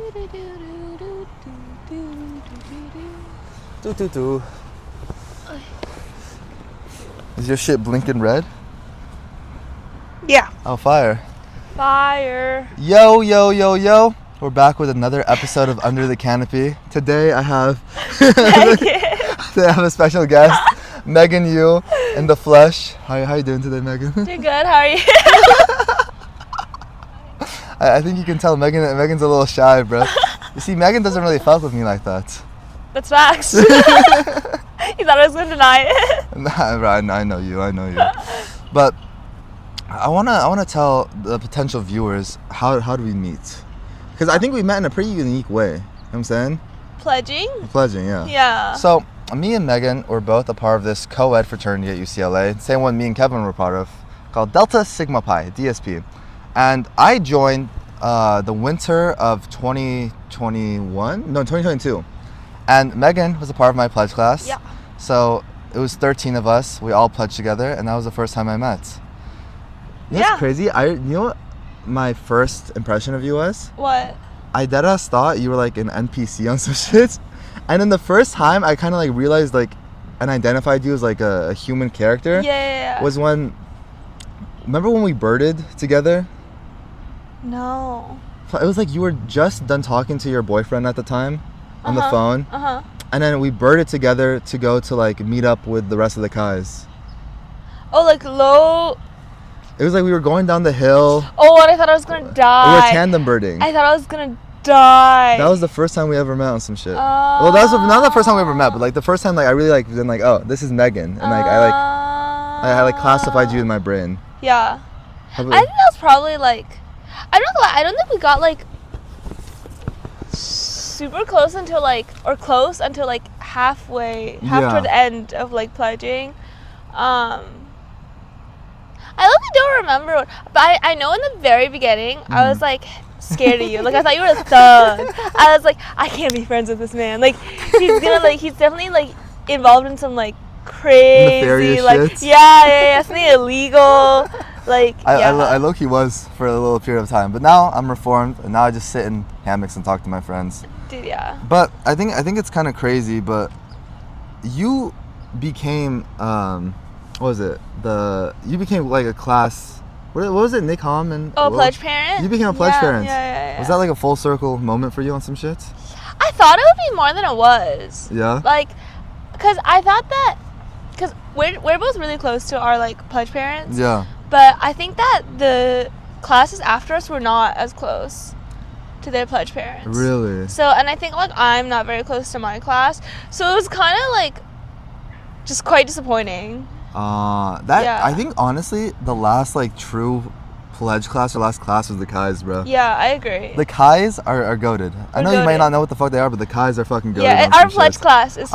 Do. Is your shit blinking red? Yeah. Oh, fire. Yo. Yo. We're back with another episode of Under the Canopy. Today I have a special guest, Megan Yu, in the flesh. How you doing today, Megan? Doing good. How are you? I think you can tell Megan's a little shy, bro. You see, Megan doesn't really fuck with me like that. That's facts. You thought I was going to deny it? Nah, bro, I know you. But I wanna tell the potential viewers how do we meet? Because I think we met in a pretty unique way. You know what I'm saying? Pledging, yeah. Yeah. So me and Megan were both a part of this co-ed fraternity at UCLA. Same one me and Kevin were part of, called Delta Sigma Pi, DSP. And I joined the winter of 2022. And Megan was a part of my pledge class. Yeah. So it was 13 of us. We all pledged together, and that was the first time I met. You know what's crazy? You know what my first impression of you was? What? I deadass thought you were like an NPC on some shit. And then the first time I kind of like realized like and identified you as like a human character. Yeah. Was when, remember when we birded together? No. It was like you were just done talking to your boyfriend at the time on the phone. And then we birded together to go to like meet up with the rest of the guys. Oh, like low. It was like we were going down the hill. Oh, and I thought I was gonna die. We were tandem birding. I thought I was gonna die. That was the first time we ever met on some shit. Well, that was not the first time we ever met, but like the first time like I really like been like, oh, this is Megan, and like I like classified you in my brain. Yeah. I think that was probably like, I don't think we got like super close until like halfway toward the end of like pledging. I literally don't remember, but I know in the very beginning I was like scared of you. Like I thought you were a thug. I was like, I can't be friends with this man. Like he's definitely like involved in some like crazy nefarious like shit. Yeah, something illegal. Like I low-key was for a little period of time, but now I'm reformed, and now I just sit in hammocks and talk to my friends. Dude, yeah. But I think it's kind of crazy, but you became what was it? You became like a class. What was it? Nick Hom and pledge parent. You became a pledge parent. Yeah. Was that like a full circle moment for you on some shit? I thought it would be more than it was. Yeah. Like, cause I thought that, cause we're both really close to our like pledge parents. Yeah. But I think that the classes after us were not as close to their pledge parents. Really? So, and I think like I'm not very close to my class, so it was kind of like just quite disappointing. I think honestly the last like true pledge class or last class was the Kais, bro. Yeah, I agree. The Kais are goated. I know you might not know what the fuck they are, but the Kais are fucking goated. Yeah, our pledge class is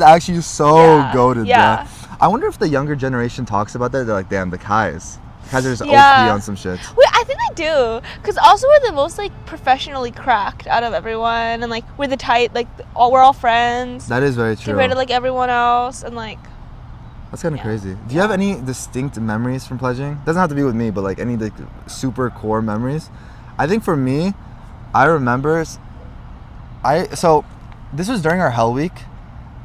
actually so goated, bro. I wonder if the younger generation talks about that. They're like, damn, the Kais are just OP on some shit. Wait, I think they do, because also we're the most like professionally cracked out of everyone, and like we're the tight, like we're all friends. That is very true. Compared to like everyone else, and like. That's kind of crazy. Do you have any distinct memories from pledging? Doesn't have to be with me, but like any like super core memories. I think for me, I remember. So this was during our Hell Week,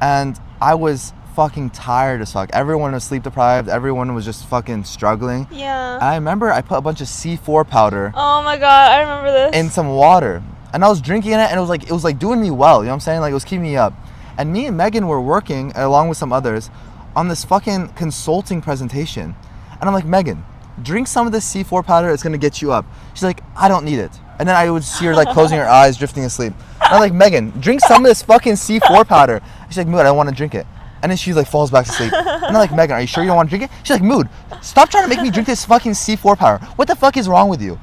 and I was fucking tired as fuck. Everyone was sleep deprived. Everyone was just fucking struggling. Yeah. And I remember I put a bunch of C4 powder. Oh my god, I remember this. In some water, and I was drinking it, and it was like doing me well. You know what I'm saying? Like it was keeping me up. And me and Megan were working along with some others on this fucking consulting presentation. And I'm like, Megan, drink some of this C4 powder, it's gonna get you up. She's like, I don't need it. And then I would see her like closing her eyes, drifting asleep. And I'm like, Megan, drink some of this fucking C4 powder. And she's like, Mood, I don't want to drink it. And then she like falls back to sleep. And I'm like, Megan, are you sure you don't want to drink it? She's like, Mood, stop trying to make me drink this fucking C4 powder. What the fuck is wrong with you?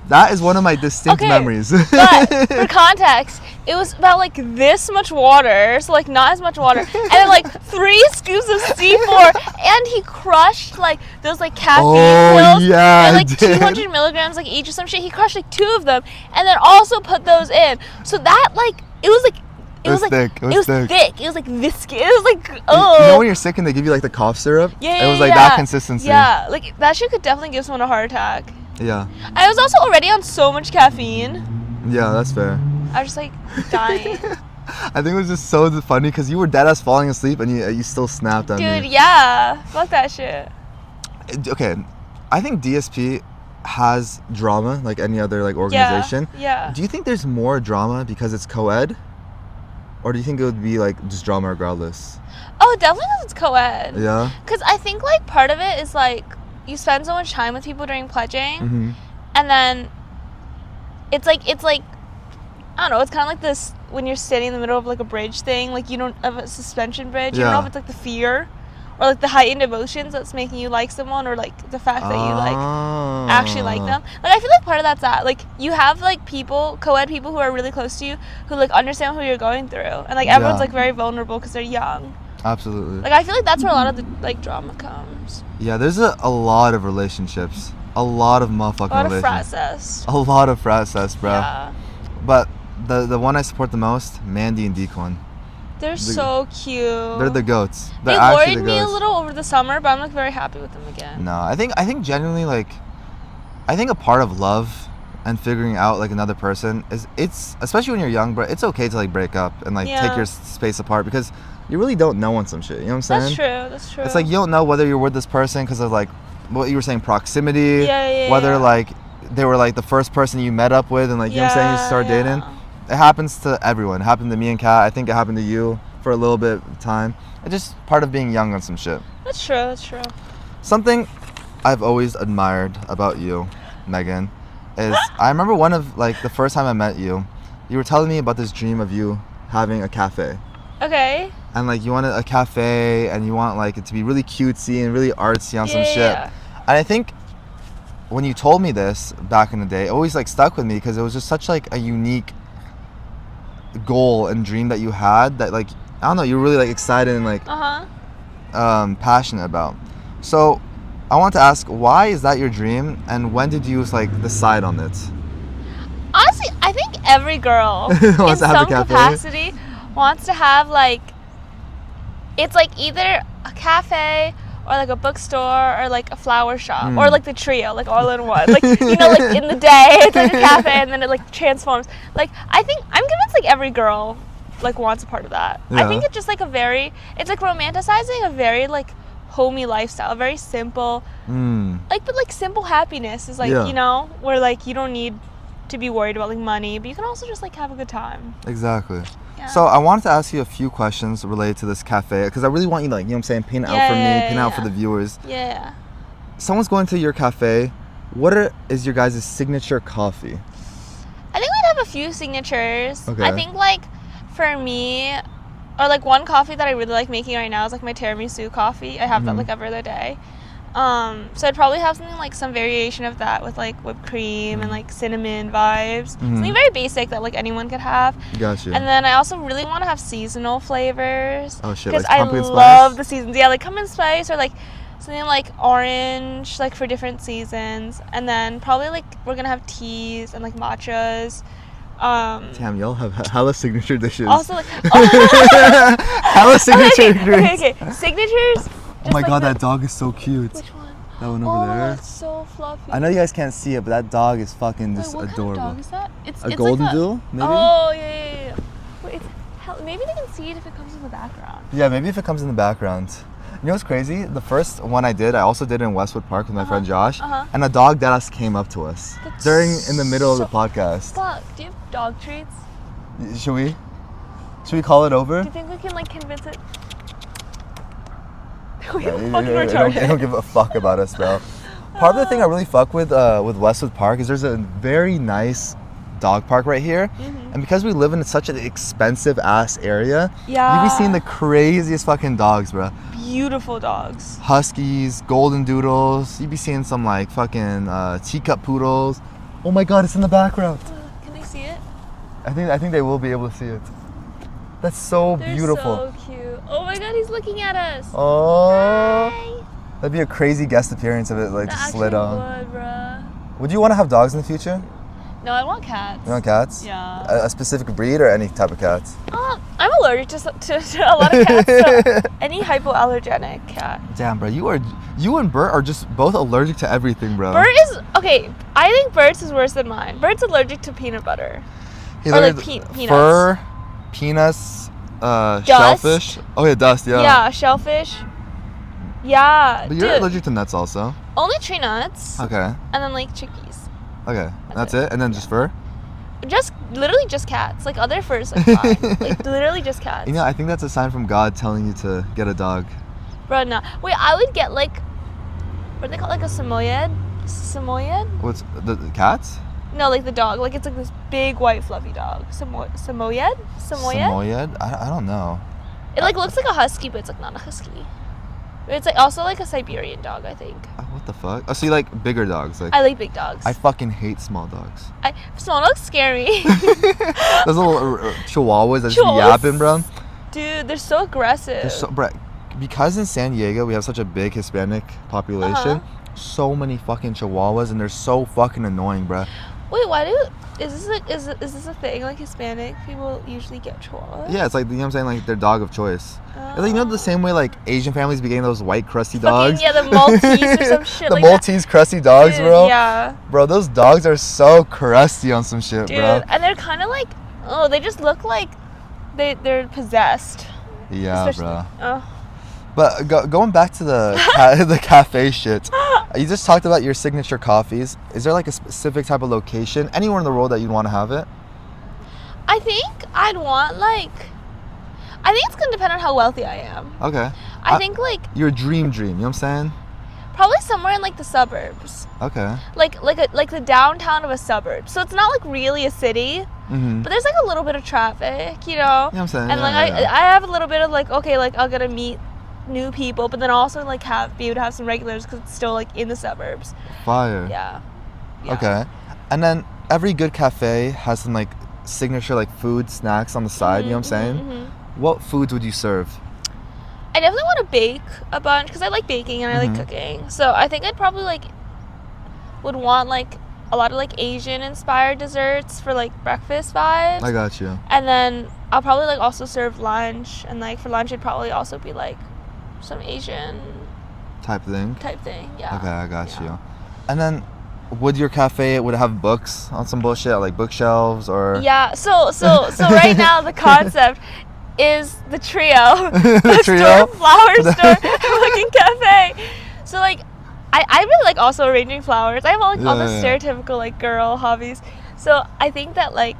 That is one of my distinct memories. But for context, it was about like this much water, so like not as much water, and then like 3 scoops of C4, and he crushed like those like caffeine pills, and like 200 milligrams like each or some shit. He crushed like 2 of them, and then also put those in. So that like it was thick. It was thick. It was like viscous. It was like You know when you're sick and they give you like the cough syrup? Yeah. It was like that consistency. Yeah, like that shit could definitely give someone a heart attack. Yeah. I was also already on so much caffeine. Yeah, that's fair. I was just like dying. I think it was just so funny because you were dead ass falling asleep and you still snapped at Dude, me. yeah. Fuck that shit. Okay, I think DSP has drama like any other like organization. Yeah. Do you think there's more drama because it's co-ed? Or do you think it would be like just drama regardless? Oh, definitely because it's co-ed. Yeah? Because I think like part of it is like you spend so much time with people during pledging, Mm-hmm. and then it's like I don't know. It's kind of like this when you're standing in the middle of like a bridge thing, like you don't have a suspension bridge. You don't know if it's like the fear or like the heightened emotions that's making you like someone, or like the fact that you like actually like them. Like I feel like part of that's that. Like you have like people, co-ed people who are really close to you who like understand who you're going through, and like everyone's like very vulnerable because they're young. Absolutely. Like I feel like that's where a lot of the like drama comes. Yeah, there's a lot of relationships. A lot of motherfucking A lot of relationships. frat cess. A lot of frat cess, bro. Yeah. But the one I support the most, Mandy and Dequan. They're so cute. They're the goats. They're They actually worried the me a goats. little over the summer, but I'm like very happy with them again. No, I think genuinely like, I think a part of love and figuring out like another person is, it's especially when you're young, bro. It's okay to like break up and like take your space apart because you really don't know on some shit. You know what I'm saying? That's true. That's true. It's like you don't know whether you're with this person because of like what you were saying, proximity. Whether like they were like the first person you met up with and like you know what I'm saying, you start dating. It happens to everyone. It happened to me and Kat. I think it happened to you for a little bit of time. It's just part of being young on some shit. That's true. That's true. Something I've always admired about you, Megan, is I remember one of like the first time I met you, you were telling me about this dream of you having a cafe. Okay. And like you wanted a cafe and you want like it to be really cutesy and really artsy on some shit. Yeah. And I think when you told me this back in the day, it always like stuck with me because it was just such like a unique goal and dream that you had that like I don't know, you were really like excited and like passionate about. So I want to ask, why is that your dream and when did you like decide on it? Honestly, I think every girl in some capacity wants to have like, it's like either a cafe or like a bookstore or like a flower shop or like the trio, like all in one. Like, you know, like in the day it's like a cafe and then it like transforms. Like I think, I'm convinced like every girl like wants a part of that. I think it's just like it's like romanticizing a very like homey lifestyle, very simple. Like, but like simple happiness is like, you know, where like you don't need to be worried about like money, but you can also just like have a good time. Exactly. So I wanted to ask you a few questions related to this cafe because I really want you to like, you know what I'm saying, paint it out for me, paint it out for the viewers. Yeah. Someone's going to your cafe. What is your guys' signature coffee? I think we'd have a few signatures. Okay. I think like for me, or like one coffee that I really like making right now is like my tiramisu coffee. I have that like every other day. So I'd probably have something like some variation of that with like whipped cream and like cinnamon vibes. Something very basic that like anyone could have. Gotcha. And then I also really want to have seasonal flavors. Oh shit, because like I pumpkin spice? love the seasons. Yeah, like pumpkin spice or like something like orange, like for different seasons. And then probably like we're gonna have teas and like matchas. Damn, y'all have hella signature dishes. Also like hella signature drinks. Okay. Signatures. Oh my god, that dog is so cute. Which one? That one over there. It's so fluffy. I know you guys can't see it, but that dog is fucking just what adorable. Kind of dog is that? It's a golden like doodle, maybe? Oh yeah. Wait, maybe they can see it if it comes in the background. Yeah, maybe if it comes in the background. You know what's crazy? The first one I also did in Westwood Park with my friend Josh, and a dog that came up to us in the middle of the podcast. Fuck, do you have dog treats? Should we call it over? Do you think we can like convince it? They don't give a fuck about us, bro. Part of the thing I really fuck with Westwood Park is there's a very nice dog park right here, and because we live in such an expensive ass area, you be seeing the craziest fucking dogs, bro. Beautiful dogs. Huskies, golden doodles. You be seeing some like fucking teacup poodles. Oh my god, it's in the background. Can they see it? I think they will be able to see it. That's so beautiful. They're so cute. Oh my god, he's looking at us. Oh. Hi. That'd be a crazy guest appearance if it like That just slid on. Would, bruh. Would you want to have dogs in the future? No, I want cats. You want cats? Yeah. A specific breed or any type of cats? I I'm allergic to a lot of cats. So any hypoallergenic cat. Damn, bro, you and Bert are just both allergic to everything, bro. Bert is okay. I think Bert's is worse than mine. Bert's allergic to peanut butter. He's or like allergic to peanuts. Fur, peanuts, Dust. shellfish. Oh yeah, dust. Yeah. Yeah, shellfish. Yeah, But you're dude. allergic to nuts also. Only tree nuts. Okay. And then like chickies. Okay. That's it. And then just fur. Just literally just cats. Like other furs like fine. Like literally just cats. You know, I think that's a sign from God telling you to get a dog. Bro, no. Wait, I would get like, what do they call it? Like a Samoyed? Samoyed? What's the cats? No, like the dog. Like it's like this big white fluffy dog. Samoyed? Samoyed? Samoyed? I don't know. It like looks like a husky, but it's like not a husky. It's like also like a Siberian dog, I think. What the fuck? Oh, so you like bigger dogs? Like I like big dogs. I fucking hate small dogs. Small dogs scare me. Those little chihuahuas that just be yapping, bro. Dude, they're so aggressive. They're so, bro, because in San Diego we have such a big Hispanic population. So many fucking chihuahuas, and they're so fucking annoying, bro. Wait, is this a thing? Like Hispanic people usually get chihuahuas? Yeah, it's like, you know what I'm saying, like their dog of choice. It's like, you know, the same way like Asian families be getting those white crusty dogs. Yeah, the Maltese or some shit. The like Maltese crusty dogs, Dude, bro. Yeah. Bro, those dogs are so crusty on some shit, Dude, bro. and they're kind of like, they just look like they're possessed. Yeah, Especially, bro. But going back to the the cafe shit, you just talked about your signature coffees. Is there like a specific type of location anywhere in the world that you'd want to have it? I think I'd want I think it's gonna depend on how wealthy I am. Okay. I think like your dream, you know what I'm saying? probably somewhere in like the suburbs. Okay. Like the downtown of a suburb. So it's not like really a city, but there's like a little bit of traffic, you know. You know what I'm saying? And I have a little bit of like, okay, like I'll get to meet new people, but then also like be able to have some regulars because it's still like in the suburbs. Fire. Yeah. Okay. And then every good cafe has some like signature like food snacks on the side, you know what I'm saying? What foods would you serve? I definitely want to bake a bunch because I like baking and I like cooking. So I think I'd probably like would want like a lot of like Asian inspired desserts for like breakfast vibes. I got you. And then I'll probably like also serve lunch, and like for lunch it'd probably also be like some Asian type thing. Yeah. Okay, I got you. And then would your cafe would it have books on some bullshit, like bookshelves or? Yeah. So right now the concept is the trio, The trio? store, flower store, fucking cafe. So like, I really like also arranging flowers. I have all the stereotypical like girl hobbies. So I think that like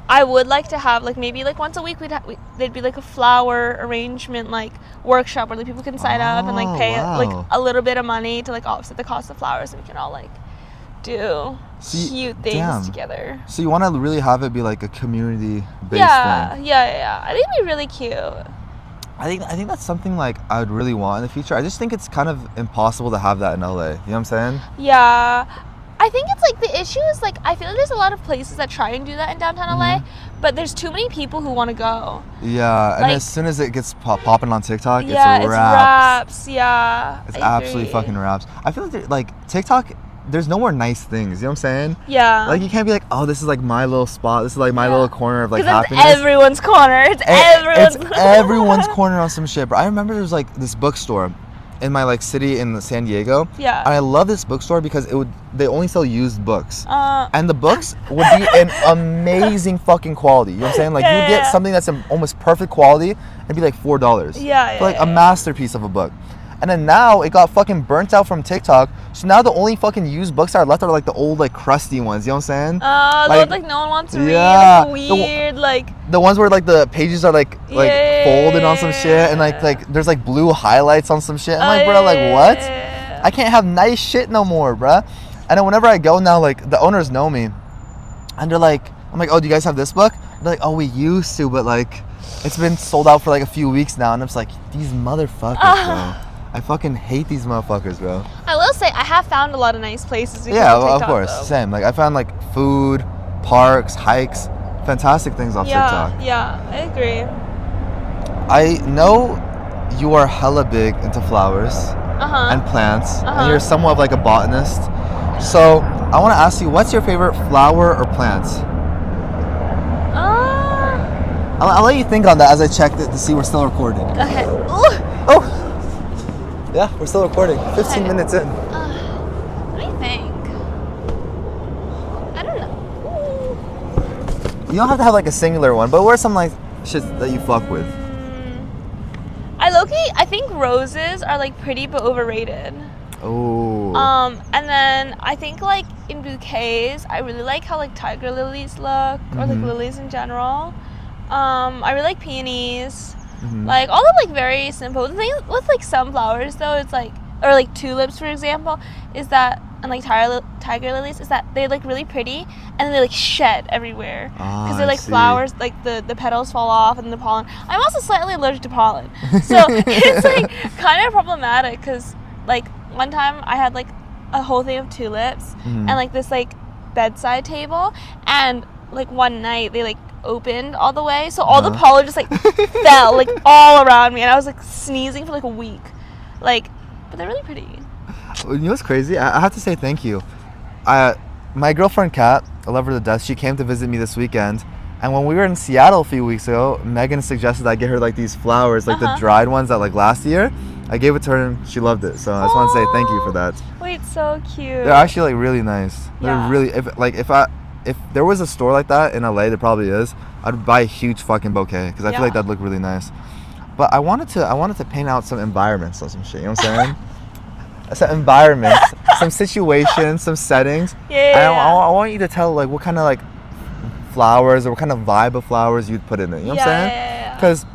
I would like to have like maybe like once a week there'd be like a flower arrangement like workshop where like people can sign up and like pay like a little bit of money to like offset the cost of flowers, and we can all like do cute things together. So you want to really have it be like a community based thing? Yeah. I think it'd be really cute. I think that's something like I would really want in the future. I just think it's kind of impossible to have that in LA. You know what I'm saying? Yeah. I think it's like the issue is like I feel like there's a lot of places that try and do that in downtown LA, but there's too many people who want to go. Yeah, and like, as soon as it gets popping on TikTok, it's raps. raps. Yeah, it's absolutely fucking raps. I feel like TikTok, there's no more nice things. You know what I'm saying? Yeah. Like you can't be like, oh, this is like my little spot. This is like my little corner of like happiness. It's everyone's corner. It's everyone's corner on some shit. But I remember there was like this bookstore in my like city in San Diego. Yeah. And I love this bookstore because they only sell used books. And the books would be in amazing fucking quality. You know what I'm saying? Like you would get something that's in almost perfect quality and be like $4. Yeah. For like a masterpiece of a book. And then now it got fucking burnt out from TikTok. So now the only fucking used books that are left are like the old like crusty ones. You know what I'm saying? The ones like no one wants to read. Yeah. Like weird like. The ones where like the pages are like folded on some shit and like there's like blue highlights on some shit. I'm like, bro, like what? I can't have nice shit no more, bro. And then whenever I go now, like the owners know me, and they're like, I'm like, oh, do you guys have this book? They're like, oh, we used to, but like it's been sold out for like a few weeks now. And I'm just like, these motherfuckers, bro. I fucking hate these motherfuckers, bro. I will say I have found a lot of nice places. Yeah, TikTok, of course, though. same. Like I found like food, parks, hikes, fantastic things off TikTok. Yeah, I agree. I know you are hella big into flowers and plants, and you're somewhat of like a botanist. So I want to ask you, what's your favorite flower or plant? I'll let you think on that as I check it to see we're still recording. Okay. Ooh. Oh! Yeah, we're still recording. 15 minutes in. Let me think. I don't know. You don't have to have like a singular one, but what are some like shit that you fuck with? I think roses are like pretty but overrated. Oh. And then I think like in bouquets, I really like how like tiger lilies look, or like lilies in general. I really like peonies. Like all the like very simple. The thing with like some flowers though, it's like, or like tulips for example, is that, and like tiger lilies, is that they're like really pretty and then they like shed everywhere because they're like flowers, like the petals fall off and the pollen. I'm also slightly allergic to pollen, so it's like kind of problematic because like one time I had like a whole thing of tulips and like this like bedside table, and like one night they like opened all the way, so all the pollen just like fell like all around me, and I was like sneezing for like a week, like, but they're really pretty. You know what's crazy? I have to say thank you. My girlfriend Kat, I love her to death, she came to visit me this weekend, and when we were in Seattle a few weeks ago, Megan suggested I get her like these flowers, like the dried ones that like last year. I gave it to her and she loved it, so I just want to say thank you for that. Wait, so cute. They're actually like really nice. They're really, if there was a store like that in LA, there probably is, I'd buy a huge fucking bouquet because I feel like that'd look really nice. But I wanted to paint out some environments or some shit, you know what I'm saying? Some environments, some situations, some settings. I want you to tell like what kind of like flowers or what kind of vibe of flowers you'd put in it. You know what I'm saying? Because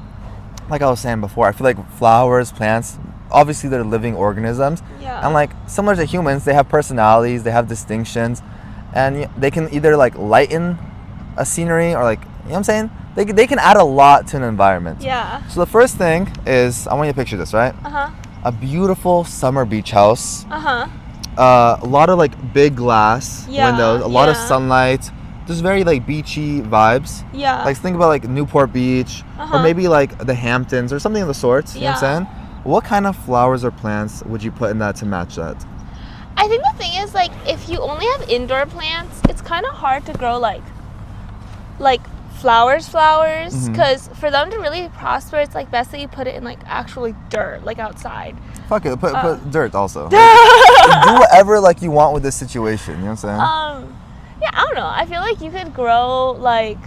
like I was saying before, I feel like flowers, plants, obviously they're living organisms. And like similar to humans, they have personalities, they have distinctions, and they can either like lighten a scenery or like, you know what I'm saying? They can add a lot to an environment. So the first thing is, I want you to picture this, right? A beautiful summer beach house. A lot of like big glass windows, a lot of sunlight. Just very like beachy vibes. Like think about like Newport Beach or maybe like the Hamptons or something of the sorts. You know what I'm saying? What kind of flowers or plants would you put in that to match that? I think the thing is like if you only have indoor plants, it's kind of hard to grow like flowers because for them to really prosper, it's like best that you put it in like actually dirt, like outside. Fuck it, put dirt also. Like, do whatever like you want with this situation, you know what I'm saying? Yeah, I don't know. I feel like you could grow like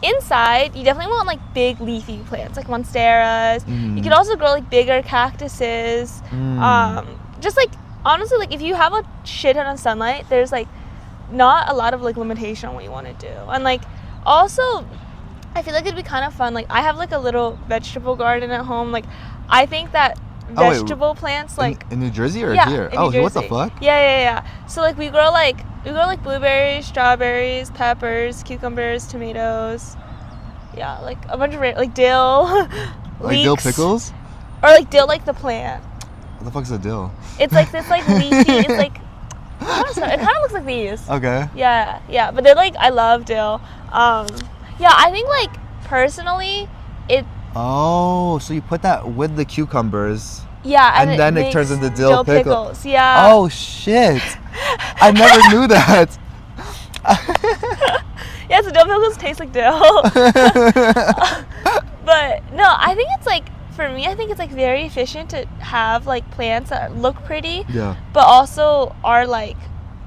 inside, you definitely want like big leafy plants like monsteras. You could also grow like bigger cactuses. Just like honestly, like if you have a shit ton of sunlight, there's like not a lot of like limitation on what you want to do. And like also, I feel like it'd be kind of fun. Like I have like a little vegetable garden at home. Like I think that vegetable plants like in New Jersey or here? In New Jersey. What the fuck? Yeah. So like we grow like blueberries, strawberries, peppers, cucumbers, tomatoes. Yeah, like a bunch of like dill. Like dill pickles? Or like dill like the plant. What the fuck's a dill? It's like this like leafy. It's like it kind of looks like these. Okay. Yeah, but they're like, I love dill. Yeah, I think like personally, it. Oh, so you put that with the cucumbers. Yeah, and then it turns into dill pickles. Yeah. Oh shit! I never knew that. Yeah, so dill pickles taste like dill. But no, I think it's like, for me, I think it's like very efficient to have like plants that look pretty, but also are like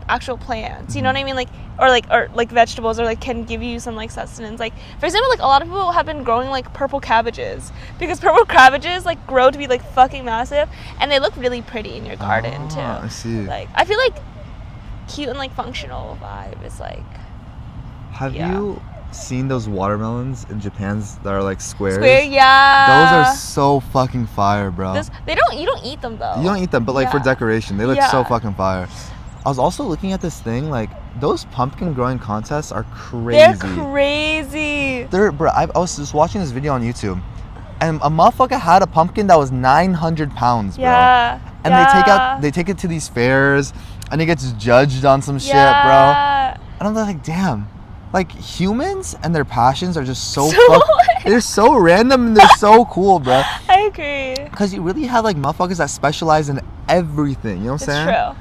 actual plants. You know what I mean? Like or like vegetables, or like can give you some like sustenance. Like for example, like a lot of people have been growing like purple cabbages because purple cabbages like grow to be like fucking massive, and they look really pretty in your garden too. I see. Like I feel like cute and like functional vibe is like. Have you seen those watermelons in Japan that are like squares? Yeah. Those are so fucking fire, bro. You don't eat them though. You don't eat them, but like for decoration, they look so fucking fire. I was also looking at this thing, like those pumpkin growing contests are crazy. They're crazy. Bro, I was just watching this video on YouTube, and a motherfucker had a pumpkin that was 900 pounds, bro. And they take it to these fairs, and it gets judged on some shit, bro. And I'm like, damn. Like humans and their passions are just they're so random and they're so cool, bro. I agree. Because you really have like motherfuckers that specialize in everything, you know what I'm saying? It's true.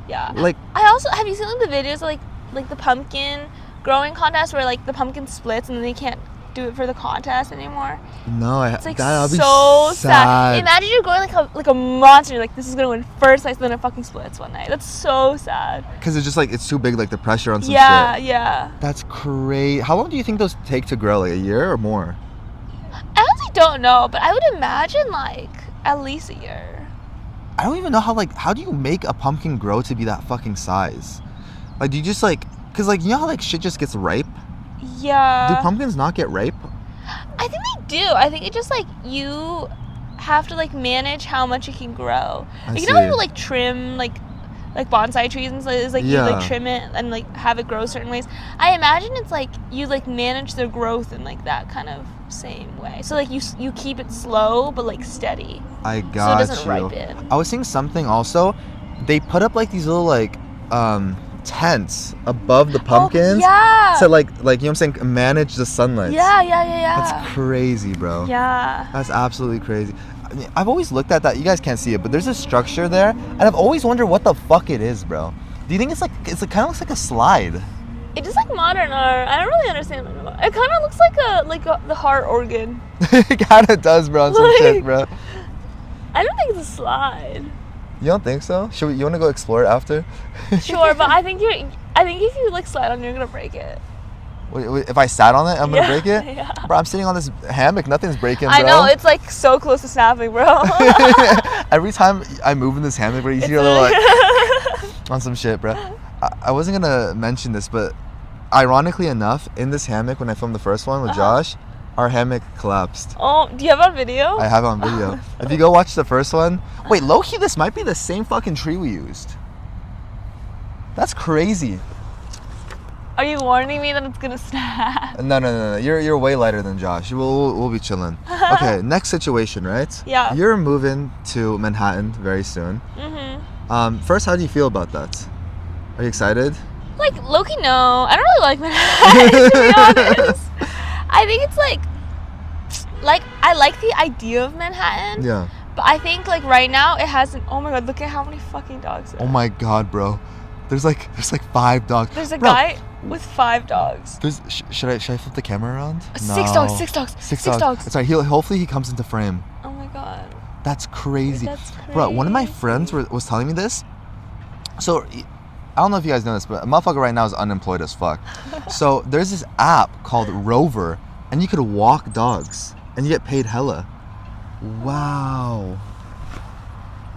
Yeah. Like I also, have you seen like the videos of like the pumpkin growing contest where like the pumpkin splits and then they can't do it for the contest anymore. No, It's like that'll be so sad. sad. Imagine you're going like a monster. You're like, this is gonna win first place, then it fucking splits one night. That's so sad. Because it's just like it's too big, like the pressure on some Yeah, shit. yeah. That's crazy. How long do you think those take to grow? Like a year or more? I honestly don't know, but I would imagine like at least a year. I don't even know how do you make a pumpkin grow to be that fucking size? Like, do you just like, cause like you know how like shit just gets ripe? Yeah. Do pumpkins not get ripe? I think they do. I think it just like you have to like manage how much it can grow. Like, you know how you like trim like bonsai trees and stuff, is like you like trim it and like have it grow certain ways. I imagine it's like you like manage their growth in like that kind of same way. So like you keep it slow but like steady. I got so it doesn't you. ripen. I was seeing something also. They put up like these little like tents above the pumpkins. Oh, yeah. To like you know what I'm saying, manage the sunlight. Yeah. That's crazy, bro. Yeah. That's absolutely crazy. I mean, I've always looked at that. You guys can't see it, but there's a structure there, and I've always wondered what the fuck it is, bro. Do you think it's like kind of looks like a slide? It just like modern art. I don't really understand it. It kind of looks like the heart organ. It kind of does, bro. On some shit, bro. I don't think it's a slide. You don't think so? You want to go explore it after? Sure, but I think if you like slide on, you're gonna break it. Wait, if I sat on it, I'm gonna break it? Yeah. Bro, I'm sitting on this hammock. Nothing's breaking, bro. I know, it's like so close to snapping, bro. Every time I move in this hammock, bro, you see a little like on some shit, bro. I wasn't gonna mention this, but ironically enough, in this hammock when I filmed the first one with Josh, our hammock collapsed. Oh, do you have it on video? I have it on video. If you go watch the first one, wait, low-key, this might be the same fucking tree we used. That's crazy. Are you warning me that it's gonna snap? No. You're way lighter than Josh. We'll be chilling. Okay, next situation, right? Yeah. You're moving to Manhattan very soon. First, how do you feel about that? Are you excited? Like, low-key, no. I don't really like Manhattan, to be honest. I think it's like I like the idea of Manhattan. Yeah. But I think like right now it hasn't. Oh my god, look at how many fucking dogs there are. Oh my god, bro. There's like 5 dogs. There's a Bro, guy with 5 dogs. Should I flip the camera around? 6 dogs. 6 dogs. 6 dogs. It's alright. Hopefully he comes into frame. Oh my god. That's crazy. That's crazy. Bro, one of my friends was telling me this. So, I don't know if you guys know this, but a motherfucker right now is unemployed as fuck. So, there's this app called Rover, and you could walk dogs, and you get paid hella. Wow.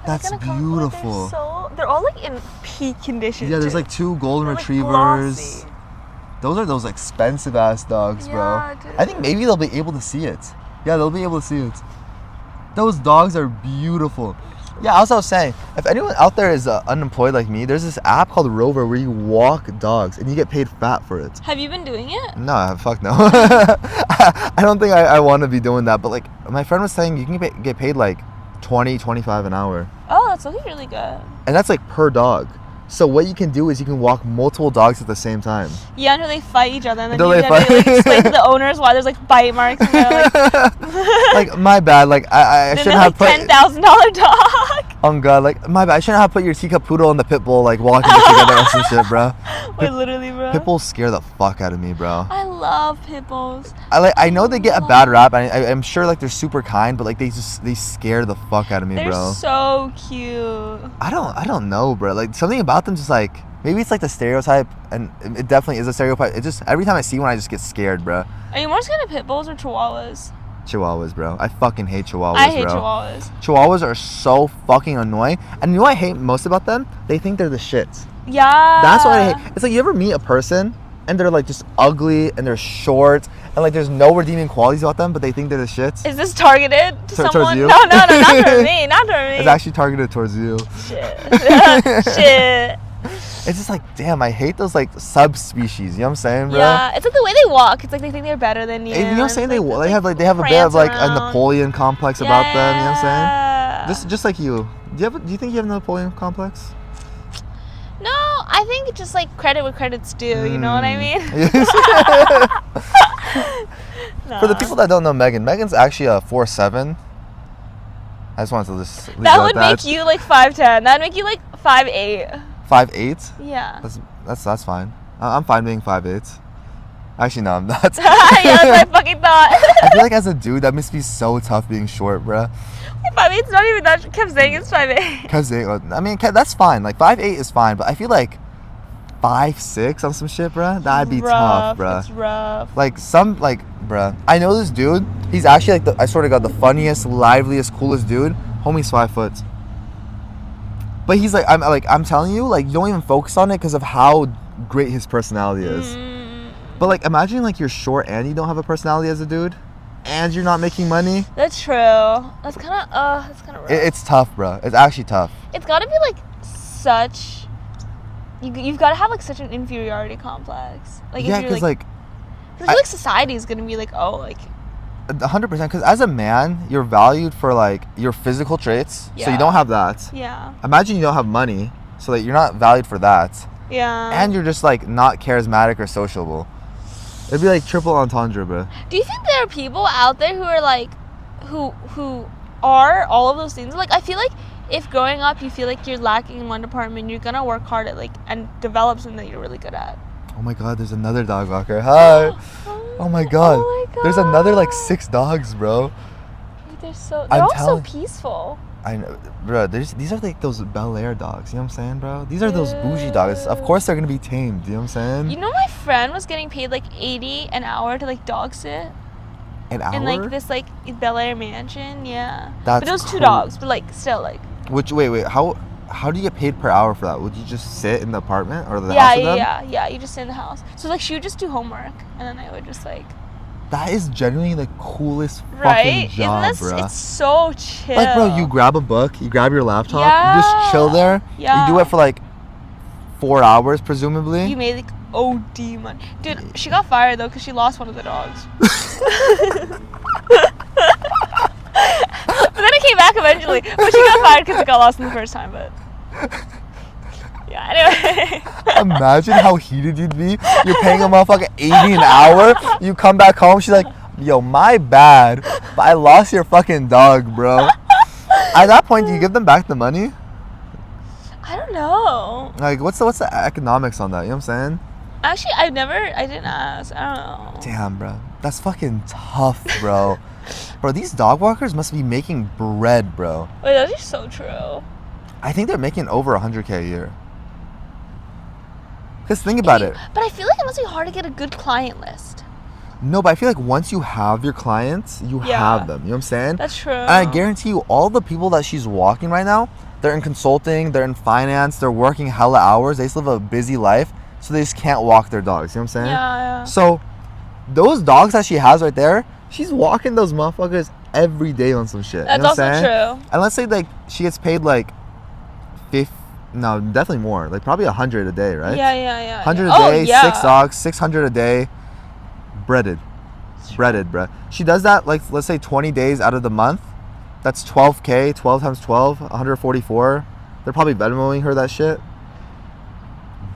That's beautiful. They're all like in peak condition. Yeah, there's too. like 2 golden They're, like, retrievers. glossy. Those are those expensive ass dogs, bro. Yeah, dude. I think maybe they'll be able to see it. Yeah, they'll be able to see it. Those dogs are beautiful. Yeah, as I was saying, if anyone out there is unemployed like me, there's this app called Rover where you walk dogs and you get paid fat for it. Have you been doing it? No, fuck no. I don't think I want to be doing that. But like my friend was saying, you can get paid like 20, 25 an hour. Oh, that's looking really good. And that's like per dog. So what you can do is you can walk multiple dogs at the same time. Yeah, until they fight each other, and then Until you they have to like, fight. explain to the owners why there's like bite marks. And they're like, Like my bad. Like I then shouldn't they're have like put. $10,000 dog. Oh god, like my bad. I shouldn't have put your teacup poodle and the pit bull like walking together or some shit, bro. Wait, literally, bro. Pit bulls scare the fuck out of me, bro. I love pit bulls. I know they get a bad rap. I'm sure like they're super kind, but like they scare the fuck out of me, They're bro. so cute. I don't know, bro. Like something about them just like maybe it's like the stereotype, and it definitely is a stereotype. It just every time I see one, I just get scared, bro. Are you more scared of pit bulls or chihuahuas? Chihuahuas, bro. I fucking hate chihuahuas, I hate bro. chihuahuas. Chihuahuas are so fucking annoying, and you know what I hate most about them? They think they're the shit. Yeah. That's what I hate. It's like you ever meet a person and they're like just ugly and they're short and like there's no redeeming qualities about them, but they think they're the shit. Is this targeted to Towards someone? you? No, not to me. Not to me. It's actually targeted towards you. Shit. Shit. It's just like, damn, I hate those like subspecies. You know what I'm saying, bro? Yeah, it's like the way they walk. It's like they think they're better than you. And you know what I'm saying? They It's have a bit of like a Napoleon complex about them. You know what I'm saying? Just like you. Do you think you have a Napoleon complex? No, I think just like credit where credit's due. You know what I mean? For the people that don't know Megan's actually a 4'7". I just wanted to just leave that it would at make you like 5'10". That would make you like 5'8". 5'8". Yeah. That's fine. I'm fine being 5'8". Actually, no, I'm not. Yeah, that's what I fucking thought. I feel like as a dude, that must be so tough being short, bruh. 5'8", it's not even that. Kept saying it's 5'8". Cause I mean, that's fine. Like 5'8" is fine, but I feel like 5'6" on some shit, bruh. That'd be tough, bruh. It's rough. Like bruh. I know this dude. He's actually like I sort of got the funniest, liveliest, coolest dude. Homie's 5 foot. But he's like, I'm telling you, like, you don't even focus on it because of how great his personality is. But like, imagine like you're short and you don't have a personality as a dude, and you're not making money. That's true. That's kind of rough. It's tough, bro. It's actually tough. It's got to be like such. You've got to have like such an inferiority complex. Like Yeah, if you're because like I feel like society is gonna be like, oh, like 100%. Because as a man, you're valued for like your physical traits. So Yeah. you don't have that. yeah, Imagine you don't have money, so that you're not valued for that, yeah. and you're just like not charismatic or sociable. It'd be like triple entendre, bro. Do you think there are people out there who are like, who are all of those things? Like, I feel like if growing up you feel like you're lacking in one department, you're gonna work hard at like and develop something that you're really good at. Oh my god, there's another dog walker. Hi. Oh my god. Oh my god. There's another like 6 dogs, bro. They're all so peaceful. I know, bro. These are like those Bel Air dogs. You know what I'm saying, bro? These are those bougie dogs. Of course they're gonna be tamed. You know what I'm saying? You know, my friend was getting paid like $80 an hour to like dog sit An hour? in like this like Bel Air mansion. Yeah. That's but it was 2 cool. dogs, but like still like. Which wait, how do you get paid per hour for that? Would you just sit in the apartment or the house with them? Yeah. You just sit in the house. So like she would just do homework, and then I would just like. That is genuinely the coolest fucking Right? job, Isn't this? bro. It's so chill. Like, bro, you grab a book, you grab your laptop, you just chill there. Yeah. You do it for like 4 hours, presumably. You made like OD money, dude. She got fired though because she lost one of the dogs. But then it came back eventually. But she got fired because it got lost in the first time. But yeah, anyway. Imagine how heated you'd be. You're paying a motherfucker $80 an hour. You come back home, she's like, yo, my bad, but I lost your fucking dog, bro. At that point, do you give them back the money? I don't know. Like, what's the economics on that? You know what I'm saying? Actually, I didn't ask. I don't know. Damn, bro. That's fucking tough, bro. Bro, these dog walkers must be making bread, bro. Wait, that's just so true. I think they're making over $100K a year. Because think about it. But I feel like it must be hard to get a good client list. No, but I feel like once you have your clients, you have them. You know what I'm saying? That's true. And I guarantee you, all the people that she's walking right now, they're in consulting, they're in finance, they're working hella hours, they just live a busy life, so they just can't walk their dogs. You know what I'm saying? Yeah. So, those dogs that she has right there, she's walking those motherfuckers every day on some shit. That's you know what I'm also saying? true. And let's say like she gets paid like no, definitely more. Like probably 100 a day, right? Yeah. 100 a Oh, day, yeah. 6 dogs, 600 a day, breaded, bruh. She does that like let's say 20 days out of the month. That's 12K, 12 times 12, 144. They're probably Venmoing her that shit.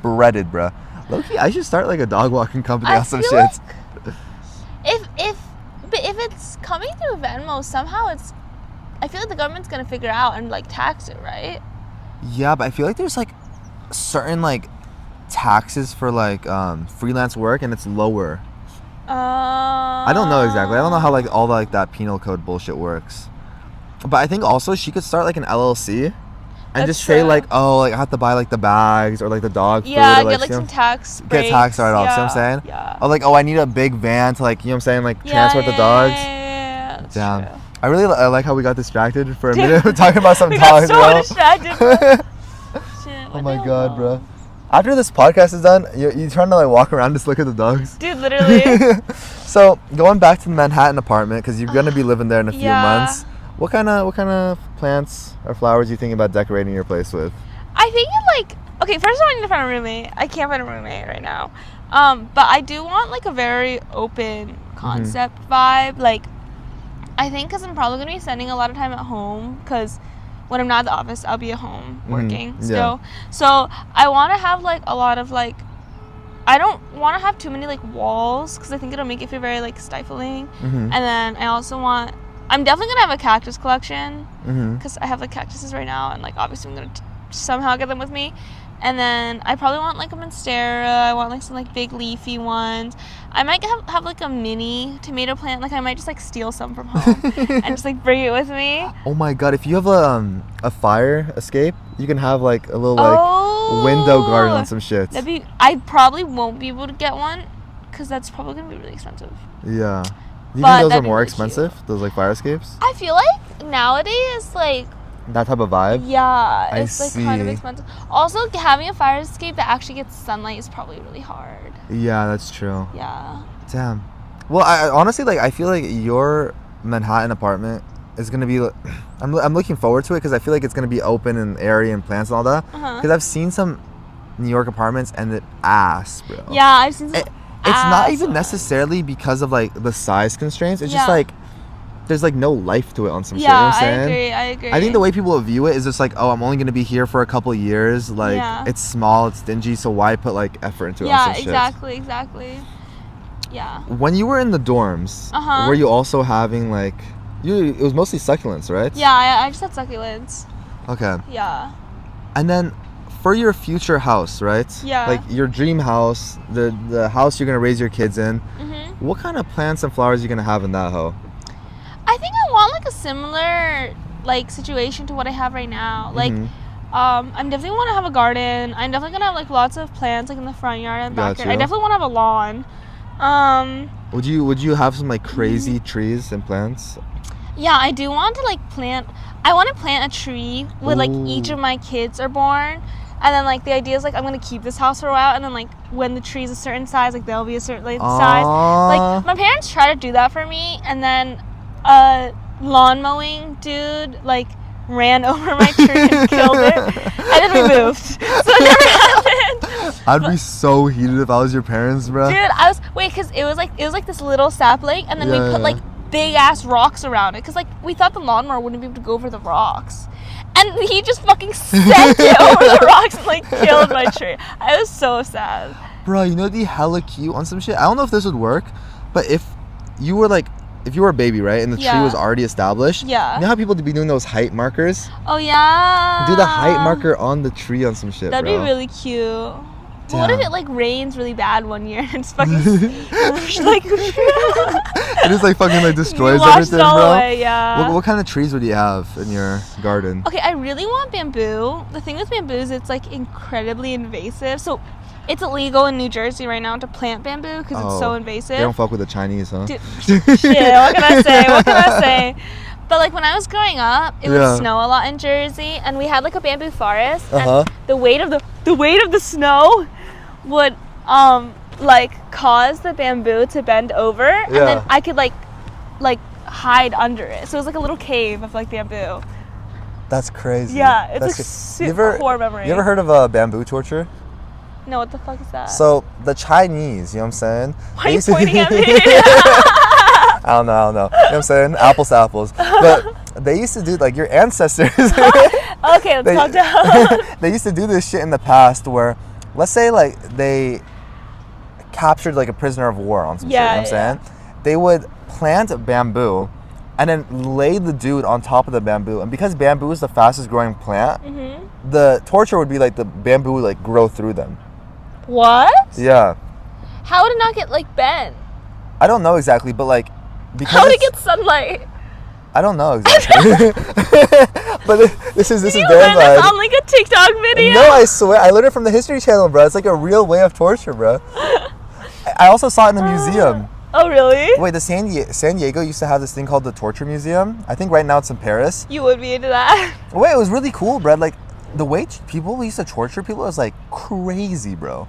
Breaded, bruh. Low-key, I should start like a dog walking company on some shit. Like if it's coming through Venmo, somehow I feel like the government's gonna figure it out and like tax it, right? Yeah, but I feel like there's like certain like taxes for like freelance work, and it's lower. I don't know exactly. I don't know how like all like that penal code bullshit works. But I think also she could start like an LLC and That's just say true. like, oh, like I have to buy like the bags or like the dog food. Yeah, or, get like you know, some tax get breaks. tax write-offs. You know what I'm saying? Yeah. Or like, oh, I need a big van to like, you know what I'm saying, like transport the dogs. Yeah, that's Damn. true. I really like how we got distracted for a minute talking about some We dogs, got so bro. distracted, bro. Shit, Oh my god, bro. After this podcast is done, you trying to like walk around just look at the dogs? Dude, literally. So going back to the Manhattan apartment, because you're gonna be living there in a few months. What kind of plants or flowers are you thinking about decorating your place with? I think okay, first of all, I need to find a roommate. I can't find a roommate right now. But I do want like a very open concept vibe. Like, I think because I'm probably gonna be spending a lot of time at home, because when I'm not at the office, I'll be at home working still. So I want to have like a lot of like, I don't want to have too many like walls, because I think it'll make it feel very like stifling. And then I also I'm definitely gonna have a cactus collection, because I have like cactuses right now, and like obviously I'm gonna somehow get them with me. And then I probably want like a monstera. I want like some like big leafy ones. I might have like a mini tomato plant. Like I might just like steal some from home and just like bring it with me. Oh my god, if you have a fire escape, you can have like a little like window garden on some shit. I probably won't be able to get one because that's probably gonna be really expensive. Yeah. Do you But think those are that'd be more really expensive? cute. Those like fire escapes? I feel like nowadays like That type of vibe? yeah, it's like kind of see. expensive. Also, having a fire escape that actually gets sunlight is probably really hard. Yeah, that's true. Yeah. Damn. Well, I honestly like. I feel like your Manhattan apartment is gonna be. I'm looking forward to it because I feel like it's gonna be open and airy and plants and all that. Because I've seen some New York apartments and it ass, bro. Yeah, I've seen some. It's not even necessarily because of like the size constraints. It's just like there's like no life to it on some shit. You know what I'm saying? I agree. I think the way people view it is just like, oh, I'm only gonna be here for a couple years. Like it's small, it's dingy, so why put like effort into it? On some exactly. Yeah. When you were in the dorms, were you also having like, it was mostly succulents, right? Yeah, I just had succulents. Okay. Yeah. And then for your future house, right? Yeah. Like your dream house, the house you're gonna raise your kids in. What kind of plants and flowers are you gonna have in that hoe? I think I want like a similar like situation to what I have right now. Like I'm definitely want to have a garden. I'm definitely gonna have like lots of plants like in the front yard and backyard. I definitely want to have a lawn. Would you have some like crazy trees and plants? Yeah, I do want to like plant. I want to plant a tree with like each of my kids are born. And then, like, the idea is, like, I'm going to keep this house for a while. And then, like, when the tree's a certain size, like, they'll be a certain size. Like, my parents try to do that for me. And then a lawn mowing dude, like, ran over my tree and killed it. And then we moved. So it never happened. I'd be so heated if I was your parents, bro. Dude, because it was like this little sapling. And then we put, like, big-ass rocks around it. Because, like, we thought the lawnmower wouldn't be able to go over the rocks. And he just fucking sent it over the rocks and like killed my tree. I was so sad. Bro, you know, it'd be hella cute on some shit. I don't know if this would work, but if you were a baby, right, and the tree was already established, you know how people be doing those height markers? Oh yeah. Do the height marker on the tree on some shit, That'd bro. be really cute. But what if it like rains really bad one year and it's fucking like it just like fucking like destroys everything, all bro? away, yeah. What kind of trees would you have in your garden? Okay, I really want bamboo. The thing with bamboo is it's like incredibly invasive. So it's illegal in New Jersey right now to plant bamboo because it's so invasive. They don't fuck with the Chinese, huh? Dude, shit, what can I say? But like when I was growing up, it would snow a lot in Jersey, and we had like a bamboo forest, and the weight of the snow would like cause the bamboo to bend over, and then I could like hide under it. So it was like a little cave of like bamboo. That's crazy. Yeah, it's a super core memory. You ever heard of bamboo torture? No, what the fuck is that? So the Chinese, you know what I'm saying? Why are you pointing at me? I don't know. You know what I'm saying? Apples to apples. But they used to do, like, your ancestors. Okay, let's calm down. They used to do this shit in the past where, let's say, like, they captured, like, a prisoner of war on some shit, you know what I'm saying? They would plant bamboo and then lay the dude on top of the bamboo. And because bamboo is the fastest growing plant, the torture would be, like, the bamboo would, like, grow through them. What? Yeah. How would it not get, like, bent? I don't know exactly, but, like, because how would it get sunlight? I don't know exactly. But this is Did you damn learn this on like a TikTok video? No, I swear. I learned it from the History Channel, bro. It's like a real way of torture, bro. I also saw it in a museum. Oh, really? Wait, the San Diego used to have this thing called the Torture Museum. I think right now it's in Paris. You would be into that. Wait, it was really cool, bro. Like, the way people used to torture people was like crazy, bro.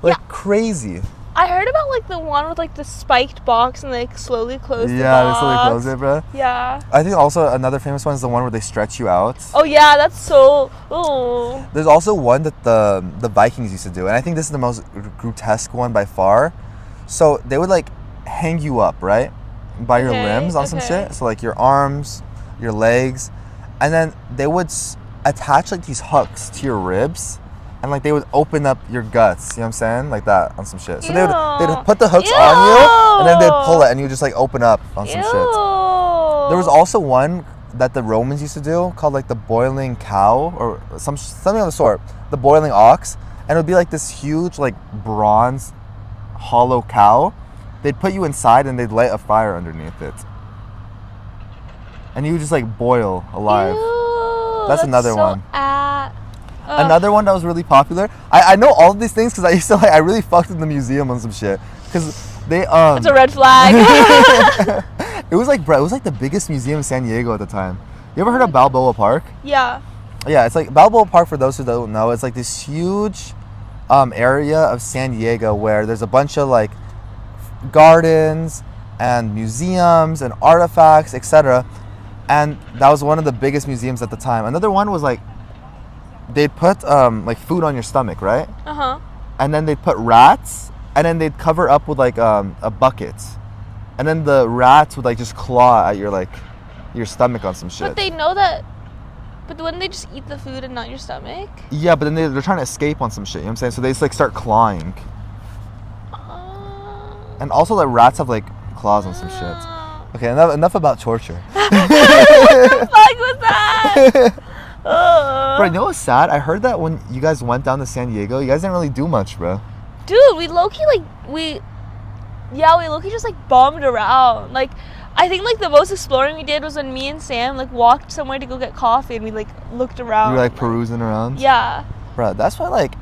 Like crazy. I heard about like the one with like the spiked box and they slowly close the box. Yeah, they slowly close it, bro. Yeah. I think also another famous one is the one where they stretch you out. Oh yeah, that's so. Oh. There's also one that the Vikings used to do, and I think this is the most grotesque one by far. So they would like hang you up, right, by your limbs on some shit. So like your arms, your legs, and then they would attach like these hooks to your ribs. And like they would open up your guts, you know what I'm saying? Like that on some shit. So they'd put the hooks on you and then they'd pull it and you just like open up on some shit. There was also one that the Romans used to do called like the boiling cow or something of the sort, the boiling ox, and it would be like this huge like bronze hollow cow. They'd put you inside and they'd light a fire underneath it, and you would just like boil alive. Ew, that's another so one. Another one that was really popular. I know all of these things because I used to I really fucked in the museum on some shit because they It's a red flag. It was like the biggest museum in San Diego at the time. You ever heard of Balboa Park? Yeah. Yeah, it's like Balboa Park, for those who don't know, it's like this huge area of San Diego where there's a bunch of like gardens and museums and artifacts, etc. And that was one of the biggest museums at the time. Another one was like they'd put like food on your stomach, right? And then they'd put rats, and then they'd cover up with like a bucket, and then the rats would like just claw at your stomach on some shit. But they know that. But wouldn't they just eat the food and not your stomach? Yeah, but then they're trying to escape on some shit. You know what I'm saying? So they just like start clawing. And also the rats have like claws on some shit. Okay, enough about torture. What the fuck was that? Bro, you know what's sad? I heard that when you guys went down to San Diego, you guys didn't really do much, bro. Dude, we low-key we low-key just like bummed around. Like, I think like the most exploring we did was when me and Sam like walked somewhere to go get coffee and we like looked around. You were like perusing around? Yeah. Bro, that's why like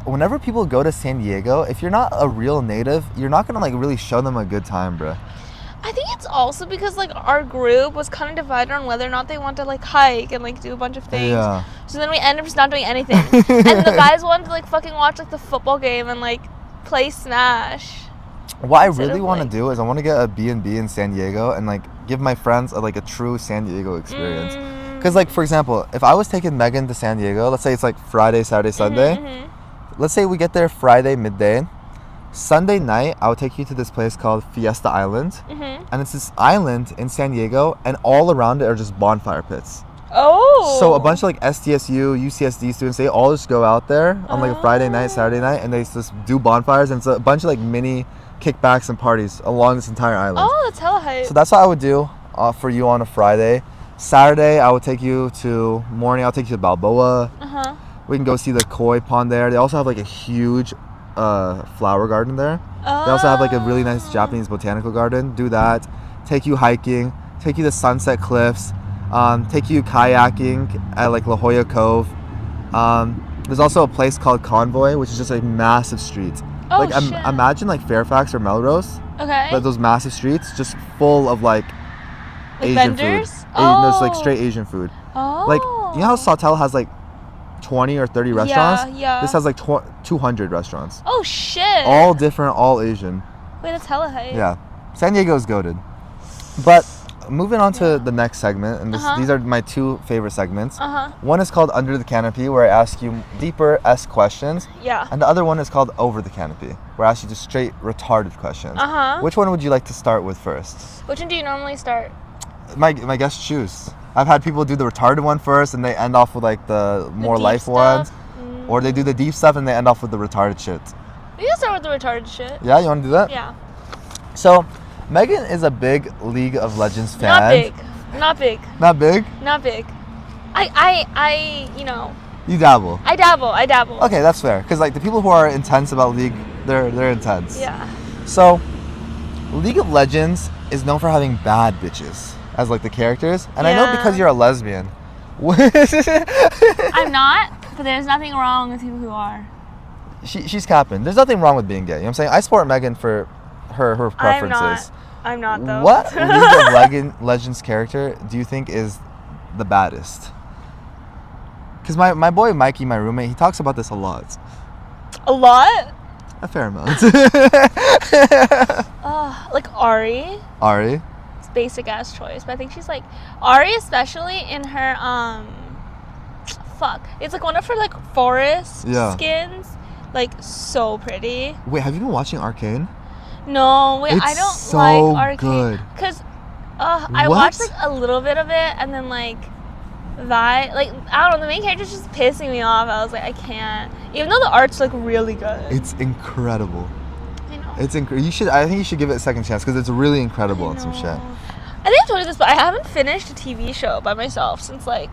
whenever people go to San Diego, if you're not a real native, you're not gonna like really show them a good time, bro. I think it's also because like our group was kind of divided on whether or not they want to like hike and like do a bunch of things. Yeah. So then we ended up just not doing anything. And the guys wanted to like fucking watch like the football game and like play Smash. What I really want to do is I want to get a B&B in San Diego and like give my friends a true San Diego experience. Because like for example, if I was taking Megan to San Diego, let's say it's like Friday, Saturday, Sunday. Let's say we get there Friday midday. Sunday night, I would take you to this place called Fiesta Island. And it's this island in San Diego, and all around it are just bonfire pits. Oh. So a bunch of like SDSU, UCSD students, they all just go out there on like a Friday night, Saturday night, and they just do bonfires, and it's a bunch of like mini kickbacks and parties along this entire island. Oh, that's hella hype. So that's what I would do for you on a Friday. Saturday, I would take you to I'll take you to Balboa. We can go see the koi pond there. They also have like a huge flower garden there. They also have like a really nice Japanese botanical garden. Do that. Take you hiking. Take you to Sunset Cliffs. Take you kayaking at like La Jolla Cove. There's also a place called Convoy, which is just a massive street. Oh, like shit. Imagine like Fairfax or Melrose. Okay. But those massive streets just full of like Asian vendors? food. Oh. There's like straight Asian food. Oh. Like, you know how Sawtelle has like 20 or 30 restaurants? Yeah. This has like 200 restaurants. Oh shit. All different, all Asian. Wait, that's hella hype. Yeah. San Diego's goated. But moving on to the next segment, and these are my two favorite segments. One is called Under the Canopy, where I ask you deeper-esque questions. Yeah. And the other one is called Over the Canopy, where I ask you just straight retarded questions. Which one would you like to start with first? Which one do you normally start? My guests choose. I've had people do the retarded one first, and they end off with like the more deep life stuff? ones. Or they do the deep stuff, and they end off with the retarded shit. We can start with the retarded shit. Yeah, you want to do that? Yeah. So, Megan is a big League of Legends fan. Not big. Not big. Not big? Not big. I you know. You dabble. I dabble. Okay, that's fair. Because like the people who are intense about League, they're intense. Yeah. So, League of Legends is known for having bad bitches as like the characters, and I know because you're a lesbian. I'm not, but there's nothing wrong with people who are. She's capping. There's nothing wrong with being gay. You know what I'm saying? I support Megan for her preferences. I'm not though. What League of Legends character do you think is the baddest? Because my boy Mikey, my roommate, he talks about this a lot. A lot? A fair amount. Like Ari. Ari? It's basic ass choice, but I think she's like Ari, especially in her it's like one of her like forest skins. Like so pretty. Wait, have you been watching Arcane? No, wait, I don't so like Arcane. good. Cause I watched like a little bit of it, and then like that, like I don't know, the main character's just pissing me off. I was like, I can't. Even though the art's like really good. It's incredible. I know. It's I think you should give it a second chance because it's really incredible and some shit. I think I've told you this, but I haven't finished a TV show by myself since like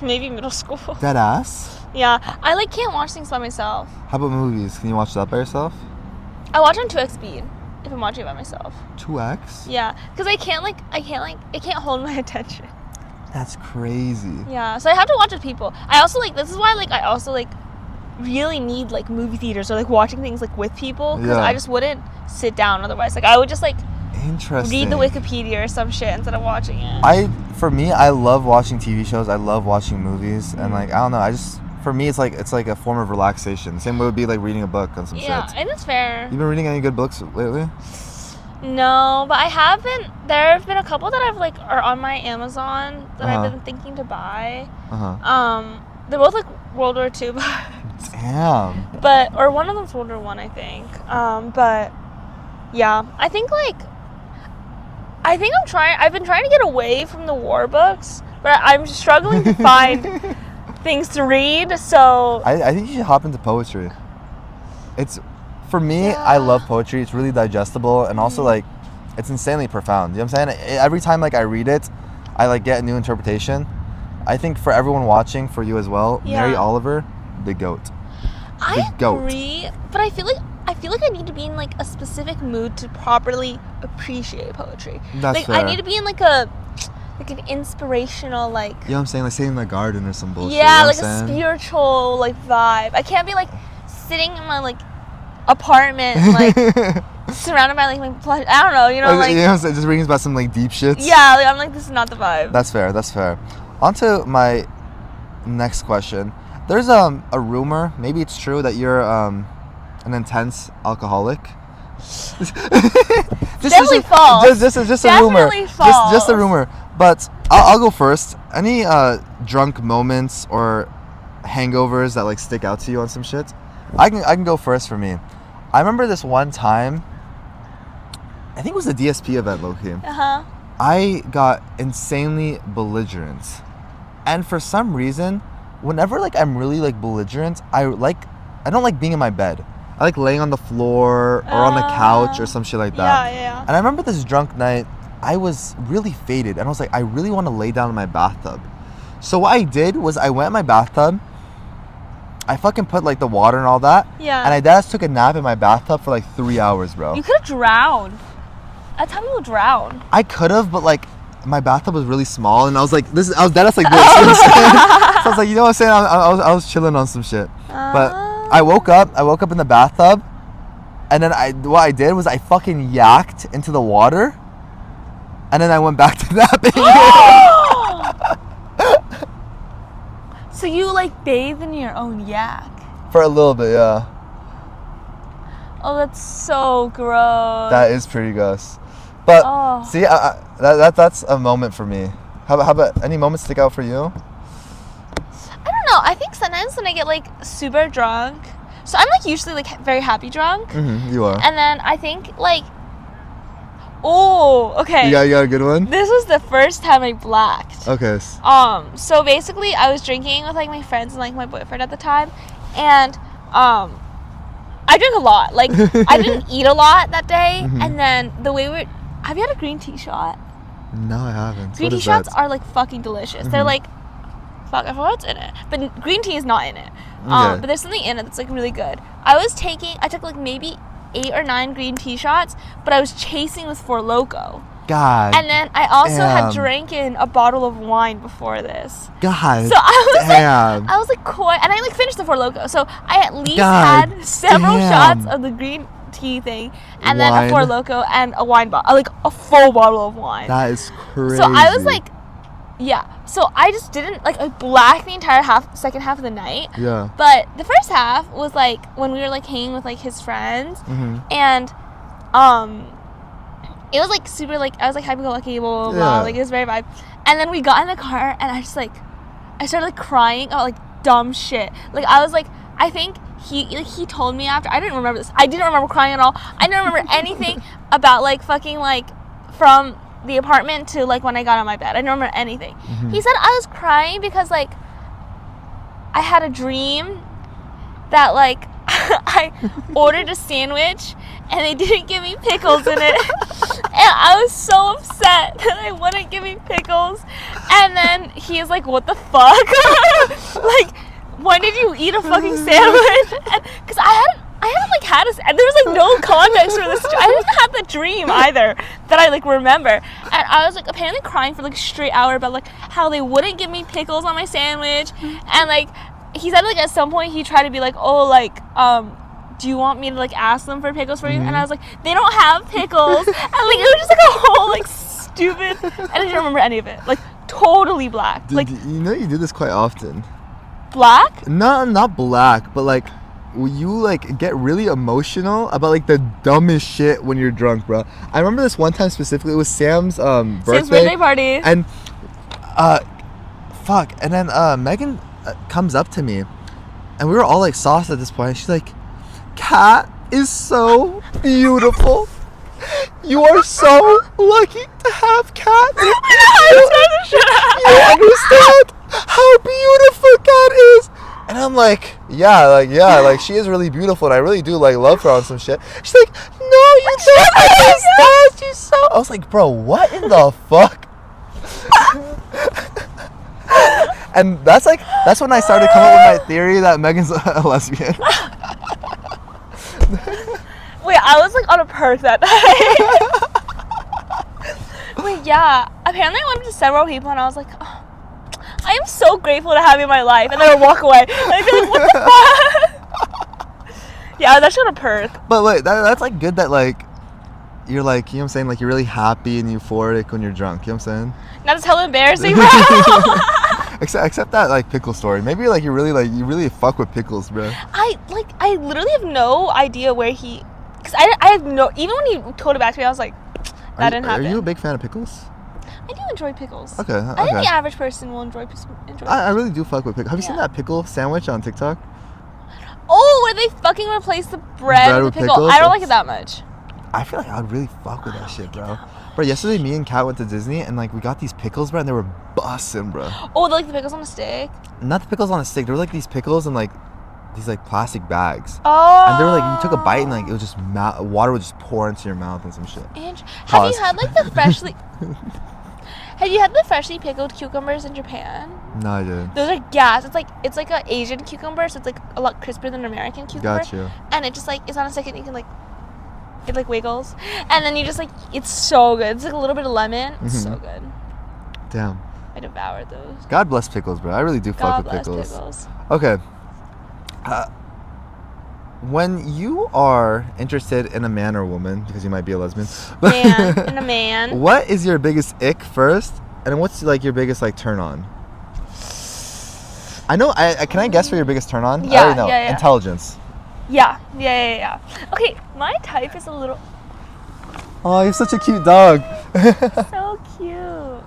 maybe middle school. Dead ass? Yeah, I like can't watch things by myself. How about movies? Can you watch that by yourself? I watch on 2x speed if I'm watching it by myself. 2x? Yeah, because it can't hold my attention. That's crazy. Yeah, so I have to watch with people. I also like, this is why like I also like really need like movie theaters or like watching things like with people, because I just wouldn't sit down otherwise. Like I would just like read the Wikipedia or some shit instead of watching it. For me, I love watching TV shows. I love watching movies, and like I don't know, for me it's like a form of relaxation. Same way it would be like reading a book on some shit. Yeah, and it's fair. You been reading any good books lately? No, but I haven't. There have been a couple that I've like are on my Amazon that I've been thinking to buy. They're both like World War II. Damn. Or one of them's World War I, I think. But yeah, I think I've been trying to get away from the war books, but I'm struggling to find things to read. So I think you should hop into poetry. For me, I love poetry. It's really digestible, and also like it's insanely profound. You know what I'm saying? Every time like I read it, I like get a new interpretation. I think for everyone watching, for you as well, Mary Oliver, the GOAT. I agree, but I feel like I need to be in like a specific mood to properly appreciate poetry. That's like fair. I need to be in like an inspirational like. You know what I'm saying? Like sitting in the garden or some bullshit. Yeah, you know like a spiritual like vibe. I can't be like sitting in my like apartment like surrounded by like my plush. I don't know, you know, like you know what I'm saying? Just reading about some like deep shits. Yeah, like I'm like, this is not the vibe. That's fair. On to my next question. There's a rumor, maybe it's true, that you're an intense alcoholic. Definitely false. Just a rumor. Just a rumor. But I'll go first. Any drunk moments or hangovers that like stick out to you on some shit? I can go first for me. I remember this one time, I think it was a DSP event, low-key. I got insanely belligerent. And for some reason, whenever like I'm really like belligerent, I don't like being in my bed. I like laying on the floor or on the couch or some shit like that. Yeah. And I remember this drunk night, I was really faded, and I was like, I really want to lay down in my bathtub. So what I did was I went in my bathtub, I fucking put like the water and all that. Yeah. And I just took a nap in my bathtub for like 3 hours, bro. You could have drowned. That's how people drown. I could have, but like my bathtub was really small, and I was like, I was deadass like this. You know what I'm saying? So I was like, you know what I'm saying? I was chilling on some shit. But I woke up in the bathtub, and then what I did was I fucking yacked into the water, and then I went back to napping. So you like bathe in your own yak? For a little bit, yeah. Oh, that's so gross. That is pretty gross. But see, that's a moment for me. How about any moments stick out for you? I don't know. I think sometimes when I get like super drunk, so I'm like usually like very happy drunk. You are. And then I think like, oh, okay. You got a good one? This was the first time I blacked. Okay. So basically I was drinking with like my friends and like my boyfriend at the time, and I drink a lot. Like I didn't eat a lot that day, and then the way have you had a green tea shot? No, I haven't. Green tea shots are like fucking delicious. They're like, fuck, I forgot what's in it, but green tea is not in it. But there's something in it that's like really good. I took like maybe 8 or 9 green tea shots, but I was chasing with Four Loko. God. And then I also had drinking a bottle of wine before this. God. So I was like coy, and I like finished the Four Loko. So I at least had several shots of the green tea thing, and then a Four Loko and a wine bottle, like a full bottle of wine. That is crazy. So I was like, yeah. So I just didn't like I blacked the entire second half of the night. Yeah. But the first half was like when we were like hanging with like his friends, and it was like super like I was like happy-go-lucky, blah blah blah. Like it was very vibe. And then we got in the car, and I started like crying about like dumb shit. Like I was like, I think he told me after. I didn't remember this. I didn't remember crying at all. I didn't remember anything about like fucking like from the apartment to like when I got on my bed. I didn't remember anything. He said I was crying because like I had a dream that like I ordered a sandwich and they didn't give me pickles in it. And I was so upset that they wouldn't give me pickles. And then he is like, what the fuck? Like, when did you eat a fucking sandwich? Because I hadn't like had and there was like no context for this. I didn't have the dream either that I like remember. And I was like apparently crying for like a straight hour about like how they wouldn't give me pickles on my sandwich. And like he said like at some point he tried to be like, oh like do you want me to like ask them for pickles for you? And I was like, they don't have pickles. And like it was just like a whole like stupid. I didn't remember any of it. Like totally black. Dude, like you know you do this quite often. Black? No, not black, but like you like get really emotional about like the dumbest shit when you're drunk, bro. I remember this one time specifically. It was Sam's birthday. Sam's birthday party. And fuck. And then Megan comes up to me, and we were all like sauced at this point. She's like, "Kat is so beautiful. You are so lucky to have Kat. You understand how beautiful Kat is." And I'm like, yeah, she is really beautiful, and I really do like love her on some shit. She's like, no, you don't understand. She's so. I was like, bro, what in the fuck? And that's when I started coming up with my theory that Megan's a lesbian. Wait, I was like on a perk that night. Wait, yeah. Apparently I went up to several people and I was like, oh, I am so grateful to have you in my life. And then I would walk away. And I'd be like, what the fuck? Yeah, I was actually on a perk. But wait, that's like good that like you're like, you know what I'm saying? Like you're really happy and euphoric when you're drunk. You know what I'm saying? Not as hell embarrassing, bro. Except that like pickle story. Maybe like you really fuck with pickles, bro. I literally have no idea where he, because I have no, even when he told it back to me, I was like, that didn't happen. Are you a big fan of pickles? I do enjoy pickles. Okay. I think the average person will enjoy I really do fuck with pickles. Have you seen that pickle sandwich on TikTok? Oh, where they fucking replace the bread with the pickle. Pickles? I don't like it that much. I feel like I would really fuck with that shit, bro. Bro, yesterday me and Kat went to Disney and like we got these pickles, bro, and they were bussin', bro. Oh, they're like the pickles on a stick? Not the pickles on a stick. They were like these pickles in like these like plastic bags. Oh. And they were like, you took a bite and like it was just water would just pour into your mouth and some shit. Have you had like the freshly Have you had the freshly pickled cucumbers in Japan? No, I didn't. Those are gas. It's like an Asian cucumber, so it's like a lot crisper than an American cucumber. Got you. And it just like it's on a stick and you can like it like wiggles. And then you just like it's so good. It's like a little bit of lemon. It's so good. Damn. I devoured those. God bless pickles, bro. I really do fuck with pickles. Pickles. Okay. When you are interested in a man or woman, because you might be a lesbian, In a man. What is your biggest ick first, and what's like your biggest like turn on? I know. Can I guess for your biggest turn on? Yeah, I already know. yeah. Intelligence. Yeah. Okay, my type is a little. Oh, you're such a cute dog. So cute.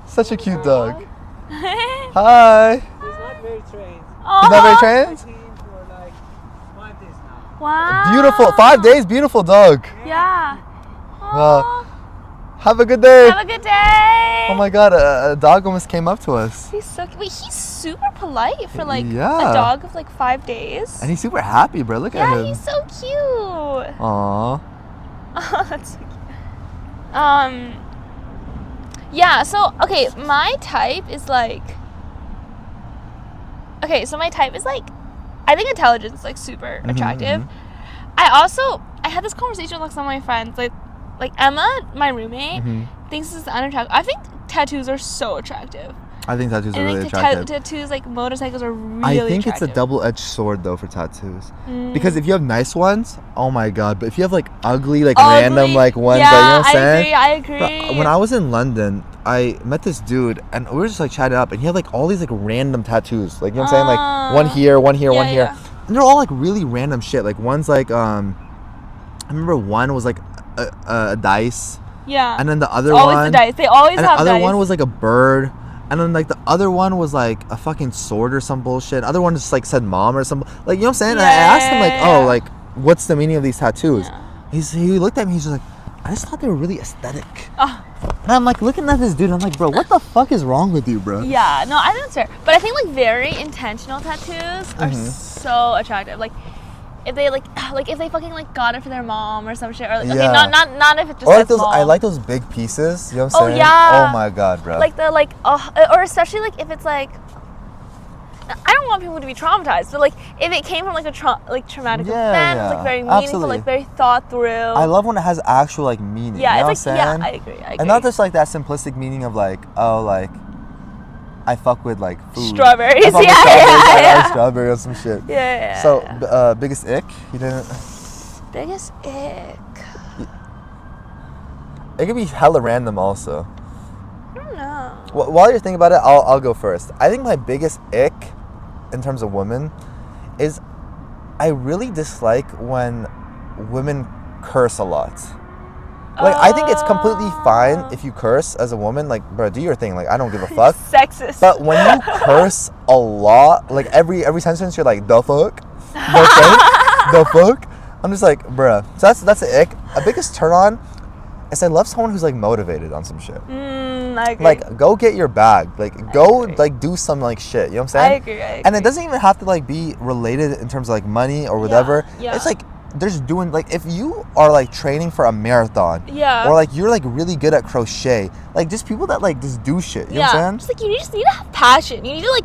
Such a cute dog. Hi. He's not very trained. He's not very trained? I've seen him for like 5 days now. Wow. Beautiful. 5 days. Beautiful dog. Yeah. Wow. Have a good day. Have a good day. Oh my god, a dog almost came up to us. He's so cute. Wait, he's super polite for like Yeah. a dog of like 5 days. And he's super happy, bro. Look at him. Yeah, he's so cute. Aww. Oh, that's so cute. Yeah, so, okay, my type is like... Okay, so my type is like... I think intelligence is like super attractive. I had this conversation with like some of my friends. Like Emma, my roommate, thinks this is unattractive. I think tattoos are so attractive. I think tattoos are And really I think attractive. tattoos, like motorcycles, are really I think attractive. it's a double-edged sword though for tattoos. Because if you have nice ones, oh my god. But if you have like ugly, random like ones, yeah, that, you know what I'm saying? I agree. But when I was in London, I met this dude and we were just like chatting up, and he had like all these like random tattoos. Like, you know what I'm saying? Like one here, one here, one here. Yeah. And they're all like really random shit. Like one's like I remember one was like a dice. Yeah. And then the other always one, the dice. They always and have the other dice. one was like a bird. And then like the other one was like a fucking sword or some bullshit. The other one just like said mom or something. Like, you know what I'm saying? And I asked him like, oh, like what's the meaning of these tattoos? Yeah. He looked at me. He's just like, I just thought they were really aesthetic. Oh. And I'm like looking at this dude. And I'm like, bro, what the fuck is wrong with you, bro? Yeah, no, I think that's fair. But I think like very intentional tattoos are so attractive. Like if they like if they fucking like got it for their mom or some shit, or like, okay, Yeah. not if it just Or like says those, mom. I like those big pieces. You know what I'm Oh, saying? yeah. Oh my god, bro. like the like or especially like if it's like, I don't want people to be traumatized, but like if it came from like a traumatic Yeah, event, yeah. like very meaningful, Absolutely. like very thought through. I love when it has actual like meaning. Yeah, you know it's what like I'm saying? I agree. And not just like that simplistic meaning of like, oh, like I fuck with like food. Strawberries. I fuck with Yeah, strawberries, yeah, like, yeah. oh, strawberry or some shit. Yeah. So biggest ick? You didn't. Biggest ick. It could be hella random also. I don't know. While you're thinking about it, I'll go first. I think my biggest ick in terms of women is I really dislike when women curse a lot. Like, I think it's completely fine if you curse as a woman. Like, bro, do your thing. Like, I don't give a fuck. Sexist. But when you curse a lot, like every sentence, you're like, the fuck? The fuck? The fuck? I'm just like, bruh. So that's the ick. A biggest turn on is I love someone who's like motivated on some shit. I agree. Like, go get your bag. Like, go agree. like do some like shit. You know what I'm saying? I agree. And it doesn't even have to like be related in terms of like money or whatever. Yeah. It's like they're just doing like if you are like training for a marathon. Yeah. Or like you're like really good at crochet. Like just people that like just do shit. You know what I'm saying? Just like you just need to have passion. You need to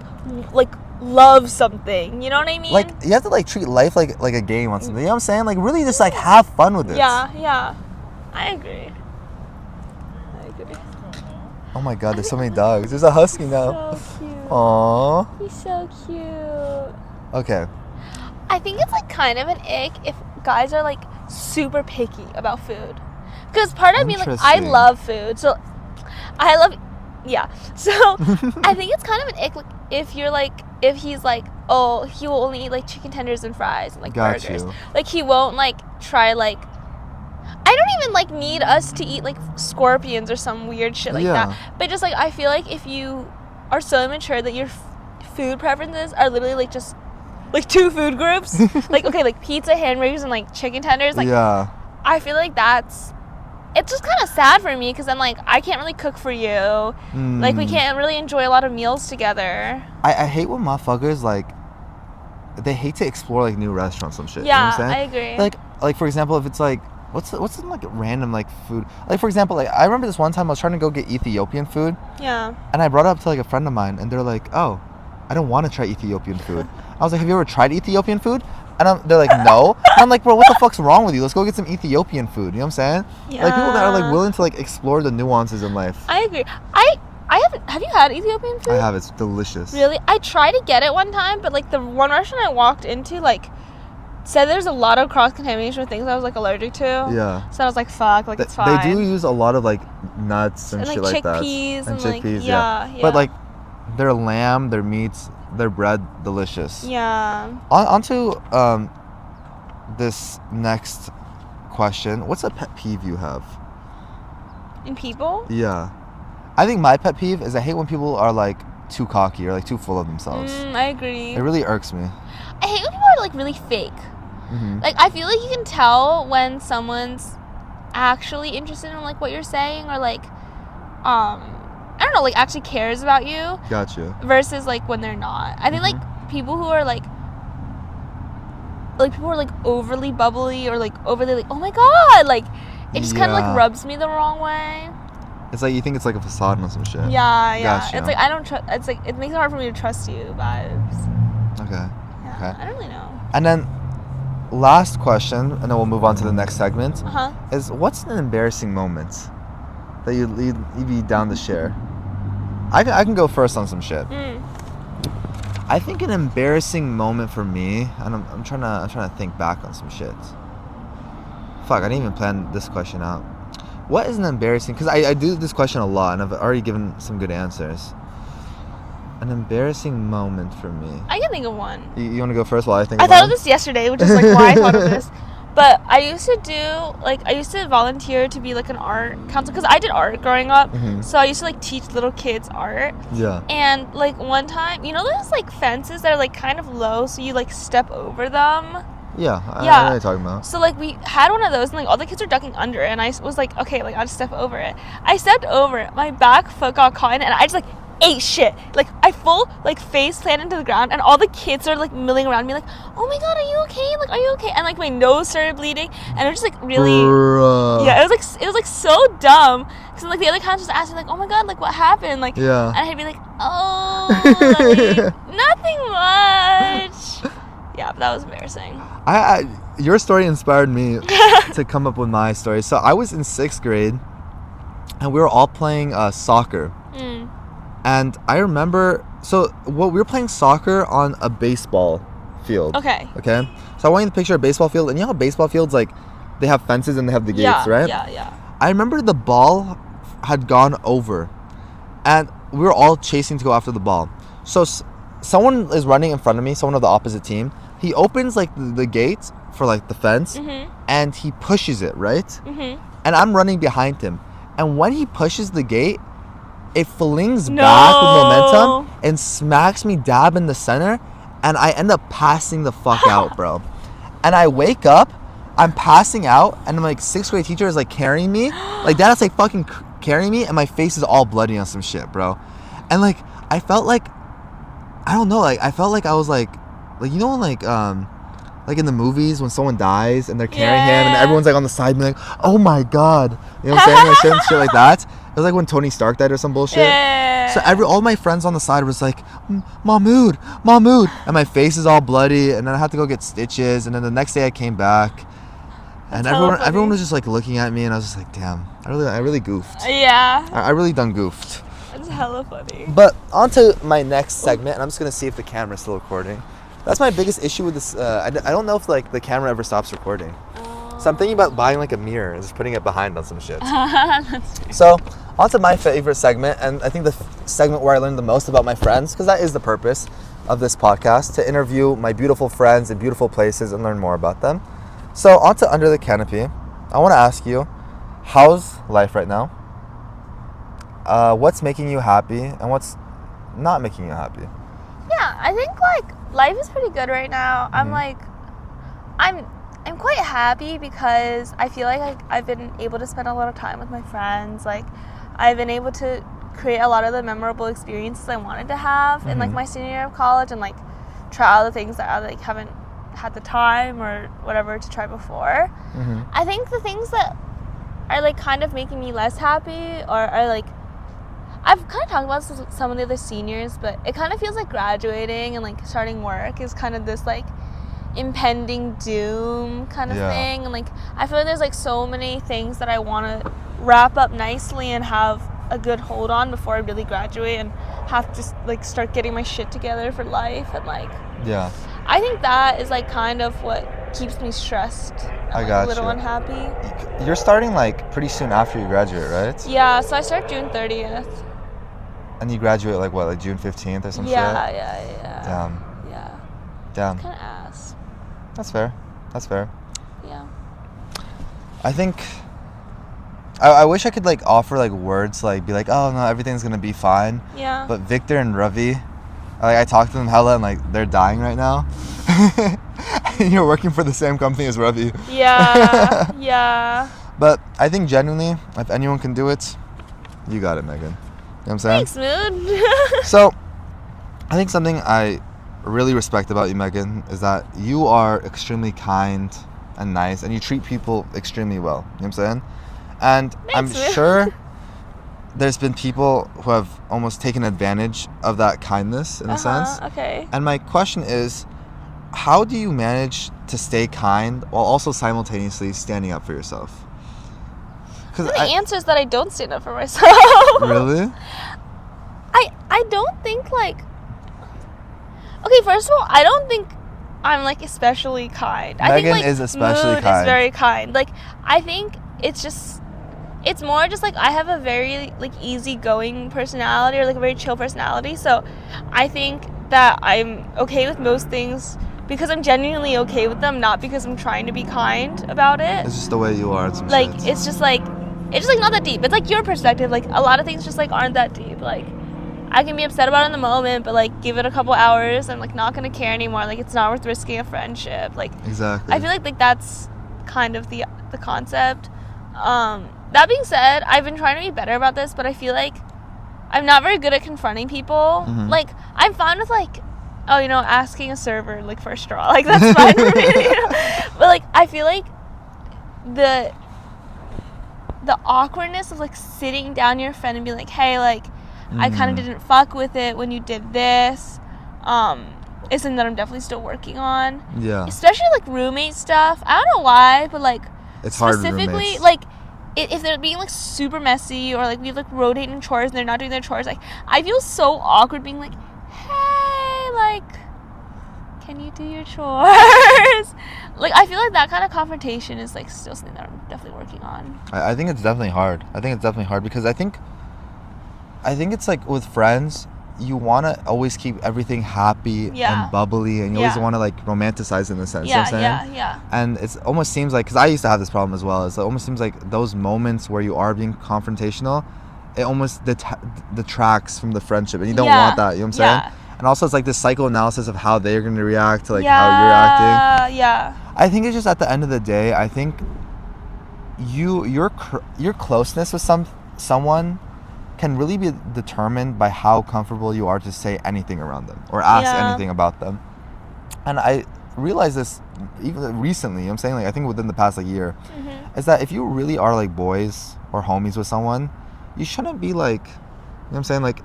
like love something. You know what I mean? Like you have to like treat life like a game on something. You know what I'm saying? Like really just like have fun with it. Yeah. I agree. Oh my god, there's so many dogs. There's a husky now. So cute. Aww. He's so cute. Okay. I think it's like kind of an ick if guys are like super picky about food. Because part of me, like, I Interesting. love food. So I love, yeah. So I think it's kind of an ick like, if you're like, if he's like, oh, he will only eat like chicken tenders and fries and like Got burgers. you. Like he won't like try like, I don't even like need us to eat like scorpions or some weird shit like Yeah. that. But just like I feel like if you are so immature that your food preferences are literally like just like two food groups, like okay, like pizza, hamburgers, and like chicken tenders. Like yeah. I feel like it's just kind of sad for me because I'm like I can't really cook for you. Like we can't really enjoy a lot of meals together. I hate when motherfuckers like they hate to explore like new restaurants and shit. Yeah, you know what I'm I saying? agree. Like for example, if it's like what's some like random like food? Like for example, like I remember this one time I was trying to go get Ethiopian food, Yeah. and I brought it up to like a friend of mine, and they're like, "Oh, I don't want to try Ethiopian food." I was like, "Have you ever tried Ethiopian food?" And they're like, "No." And I'm like, "Bro, what the fuck's wrong with you? Let's go get some Ethiopian food." You know what I'm saying? Yeah. Like people that are like willing to like explore the nuances in life. I agree. I haven't. Have you had Ethiopian food? I have. It's delicious. Really? I tried to get it one time, but like the one restaurant I walked into, like said there's a lot of cross contamination with things I was like allergic to. Yeah. So I was like, fuck, like it's fine. They do use a lot of like nuts and, And, shit like, like that. chickpeas and, like, chickpeas, yeah. But like their lamb, their meats, their bread, delicious. Yeah. On to this next question. What's a pet peeve you have? In people? Yeah. I think my pet peeve is I hate when people are like too cocky or like too full of themselves. I agree. It really irks me. I hate when people are like really fake. Mm-hmm. Like I feel like you can tell when someone's actually interested in like what you're saying or like I don't know, like actually cares about you Gotcha. versus like when they're not. I think like people who are like people who are like overly bubbly or like overly like, oh my god, like it just kind of Yeah. like rubs me the wrong way. It's like you think it's like a facade and some shit. Yeah. Gotcha. It's like I don't trust. It's like it makes it hard for me to trust you vibes. Okay. Yeah. Okay. I don't really know. And then last question, and then we'll move on to the next segment. Uh-huh. Is what's an embarrassing moment that you'd be down to share? I can go first on some shit. I think an embarrassing moment for me, and I'm trying to think back on some shit. Fuck, I didn't even plan this question out. What is an embarrassing? Because I do this question a lot, and I've already given some good answers. An embarrassing moment for me. I can think of one. You want to go first while I think? I of thought mine? of this yesterday, which is like why I thought of this. But I used to volunteer to be like an art counselor because I did art growing up. So I used to like teach little kids art. Yeah. And like one time, you know those like fences that are like kind of low, so you like step over them. Yeah. I know Yeah. what you're talking about. So like we had one of those, and like all the kids were ducking under it, and I was like, okay, like I'll just step over it. I stepped over it. My back foot got caught in it, and I just like ate shit. Like, I full, like, face planted into the ground, and all the kids are, like, milling around me, like, oh my god, are you okay? Like, are you okay? And, like, my nose started bleeding, and it was just, like, really... Bruh. Yeah, it was, like, so dumb. Because, like, the other counselors asking, like, oh my god, like, what happened? Like, Yeah. and I'd be like, oh, like, nothing much. Yeah, but that was embarrassing. Your story inspired me to come up with my story. So I was in 6th grade, and we were all playing soccer. And I remember, so we were playing soccer on a baseball field. Okay. Okay. So I want you to picture a baseball field, and you know how baseball fields, like, they have fences and they have the gates, right? Yeah. I remember the ball had gone over, and we were all chasing to go after the ball. So someone is running in front of me, someone of the opposite team. He opens, like, the gate for, like, the fence, and he pushes it, right? And I'm running behind him. And when he pushes the gate, it flings back with momentum and smacks me dab in the center, and I end up passing the fuck out, bro. And I wake up, I'm passing out, and my 6th grade teacher is, like, carrying me. Like, Dad's, like, fucking carrying me, and my face is all bloody on some shit, bro. And, like, I felt like, I don't know, like, I felt like I was, like, you know, like in the movies when someone dies and they're carrying him and everyone's, like, on the side being like, oh my god, you know what I'm saying? Like, shit like that. It was like when Tony Stark died or some bullshit. Yeah. So all my friends on the side was like, Mahmoud, and my face is all bloody, and then I had to go get stitches, and then the next day I came back, and everyone was just, like, looking at me, and I was just like, damn, I really goofed. Yeah. I really done goofed. It's hella funny. But on to my next segment, and I'm just gonna see if the camera's still recording. That's my biggest issue with this. I don't know if, like, the camera ever stops recording. So I'm thinking about buying, like, a mirror and just putting it behind on some shit. So on to my favorite segment, and I think the segment where I learned the most about my friends, because that is the purpose of this podcast, to interview my beautiful friends in beautiful places and learn more about them. So on to Under the Canopy. I want to ask you, how's life right now? What's making you happy, and what's not making you happy? Yeah, I think, like, life is pretty good right now. I'm quite happy because I feel like I've been able to spend a lot of time with my friends. Like, I've been able to create a lot of the memorable experiences I wanted to have in, like, my senior year of college, and, like, try all the things that I, like, haven't had the time or whatever to try before. I think the things that are, like, kind of making me less happy are like, I've kind of talked about this with some of the other seniors, but it kind of feels like graduating and, like, starting work is kind of this, like, impending doom kind of thing. And, like, I feel like there's, like, so many things that I want to wrap up nicely and have a good hold on before I really graduate and have to, like, start getting my shit together for life. And, like, I think that is, like, kind of what keeps me stressed and, like, a little unhappy. You're starting, like, pretty soon after you graduate, right? Yeah, so I start June 30th. And you graduate, like, what, like June 15th or some shit? Yeah. Damn. Yeah. Damn. Kind of ass. That's fair. Yeah. I think I wish I could, like, offer, like, words, like, be like, oh no, everything's gonna be fine. Yeah. But Victor and Ravi, like, I talked to them hella, and, like, they're dying right now. And you're working for the same company as Ravi. Yeah. Yeah. But I think genuinely, if anyone can do it, you got it, Megan. You know what I'm saying? Thanks, Mood. So, I think something I really respect about you, Megan, is that you are extremely kind and nice, and you treat people extremely well. You know what I'm saying? And Thanks, I'm Mood. sure there's been people who have almost taken advantage of that kindness in a sense. Okay. And my question is, how do you manage to stay kind while also simultaneously standing up for yourself? The answer is that I don't stand up for myself. Really? I don't think, like... Okay, first of all, I don't think I'm, like, especially kind. I think, Megan like, is especially Mood kind. is very kind. Like, I think it's more just, like, I have a very, like, easygoing personality, or, like, a very chill personality. So I think that I'm okay with most things because I'm genuinely okay with them, not because I'm trying to be kind about it. It's just the way you are. It's Like, it's just not that deep. It's, like, your perspective. Like, a lot of things just, like, aren't that deep. Like, I can be upset about it in the moment, but, like, give it a couple hours, I'm, like, not gonna care anymore. Like, it's not worth risking a friendship. Like, exactly. I feel like that's kind of the concept. That being said, I've been trying to be better about this, but I feel like I'm not very good at confronting people. Mhm. Like, I'm fine with, like, oh, you know, asking a server, like, for a straw. Like, that's fine for me, you know? But, like, I feel like the awkwardness of, like, sitting down your friend and being like, hey, like, I kind of didn't fuck with it when you did this, is something that I'm definitely still working on. Yeah. Especially, like, roommate stuff. I don't know why, but, like, It's hard with specifically, roommates. like, if they're being, like, super messy or, like, we have, like, rotating chores and they're not doing their chores, like, I feel so awkward being like, hey, like, can you do your chores? Like, I feel like that kind of confrontation is, like, still something that I'm definitely working on. I think it's definitely hard. Because I think it's like with friends, you want to always keep everything happy Yeah. and bubbly, and you always Yeah. want to like romanticize it in a sense. You know Yeah, what I'm saying? yeah. And it almost seems like, because I used to have this problem as well, it almost seems like those moments where you are being confrontational, it almost detracts from the friendship, and you don't want that. You know what I'm saying? Yeah. And also, it's like this psychoanalysis of how they're going to react to like how you're acting. Yeah. I think it's just at the end of the day, I think your closeness with someone can really be determined by how comfortable you are to say anything around them or ask anything about them. And I realized this even recently, you know what I'm saying, like I think within the past like year, is that if you really are like boys or homies with someone, you shouldn't be like, you know what I'm saying, like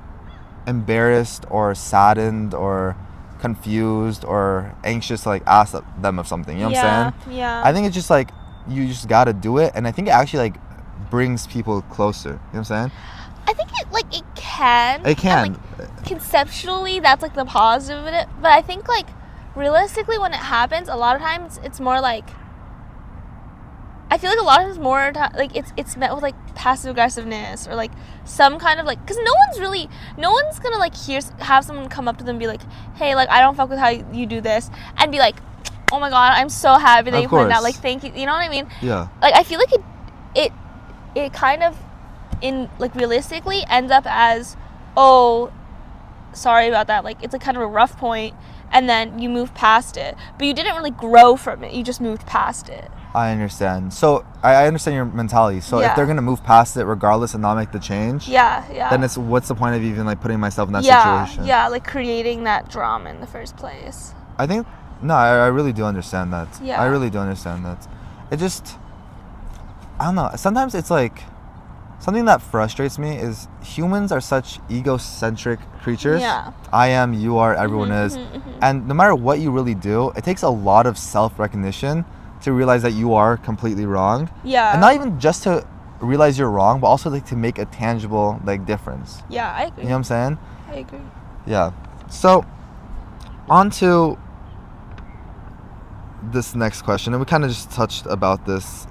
embarrassed or saddened or confused or anxious to like ask them of something, you know what I'm saying? Yeah. I think it's just like you just gotta do it, and I think it actually like brings people closer, you know what I'm saying? I think it can. It can. And, like, conceptually, that's like the positive of it. But I think like realistically, when it happens, a lot of times it's more like. I feel like a lot of times more like it's met with like passive aggressiveness or like some kind of like, because no one's gonna like have someone come up to them and be like, hey, like I don't fuck with how you do this, and be like, oh my god, I'm so happy that you put it out, like thank you, you know what I mean? Yeah. Like I feel like it kind of in like realistically ends up as, oh, sorry about that, like it's like kind of a rough point, and then you move past it, but you didn't really grow from it, you just moved past it. I understand. So I understand your mentality. So if they're gonna move past it regardless and not make the change, then it's what's the point of even like putting myself in that situation? Yeah, like creating that drama in the first place. I think I really do understand that. Yeah. I really do understand that. It just, I don't know. Sometimes it's like something that frustrates me is humans are such egocentric creatures. Yeah. I am, you are, everyone is. And no matter what you really do, it takes a lot of self-recognition to realize that you are completely wrong. Yeah. And not even just to realize you're wrong, but also like to make a tangible like difference. Yeah, I agree. You know what I'm saying? I agree. Yeah. So, on to this next question, and we kind of just touched about this.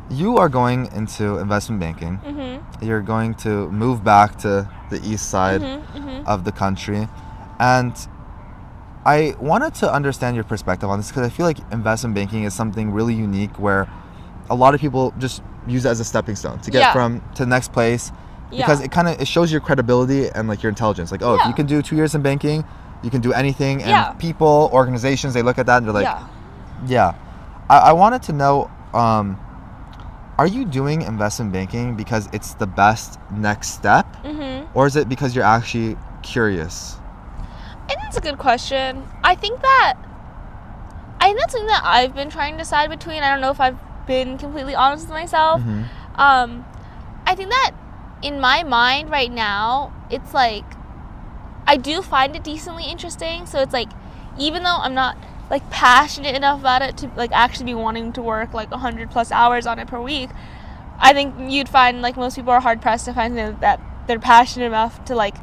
You are going into investment banking. You're going to move back to the east side of the country, and I wanted to understand your perspective on this because I feel like investment banking is something really unique where a lot of people just use it as a stepping stone to get from to the next place, because it shows your credibility and like your intelligence. Like, oh, if you can do 2 years in banking, you can do anything. And people, organizations, they look at that and they're like, I wanted to know, are you doing investment banking because it's the best next step, or is it because you're actually curious? I think that's a good question. I think that's something that I've been trying to decide between. I don't know if I've been completely honest with myself. I think that in my mind right now, it's like I do find it decently interesting. So it's like, even though I'm not like passionate enough about it to like actually be wanting to work like 100+ hours on it per week, I think you'd find like most people are hard pressed to find that they're passionate enough to like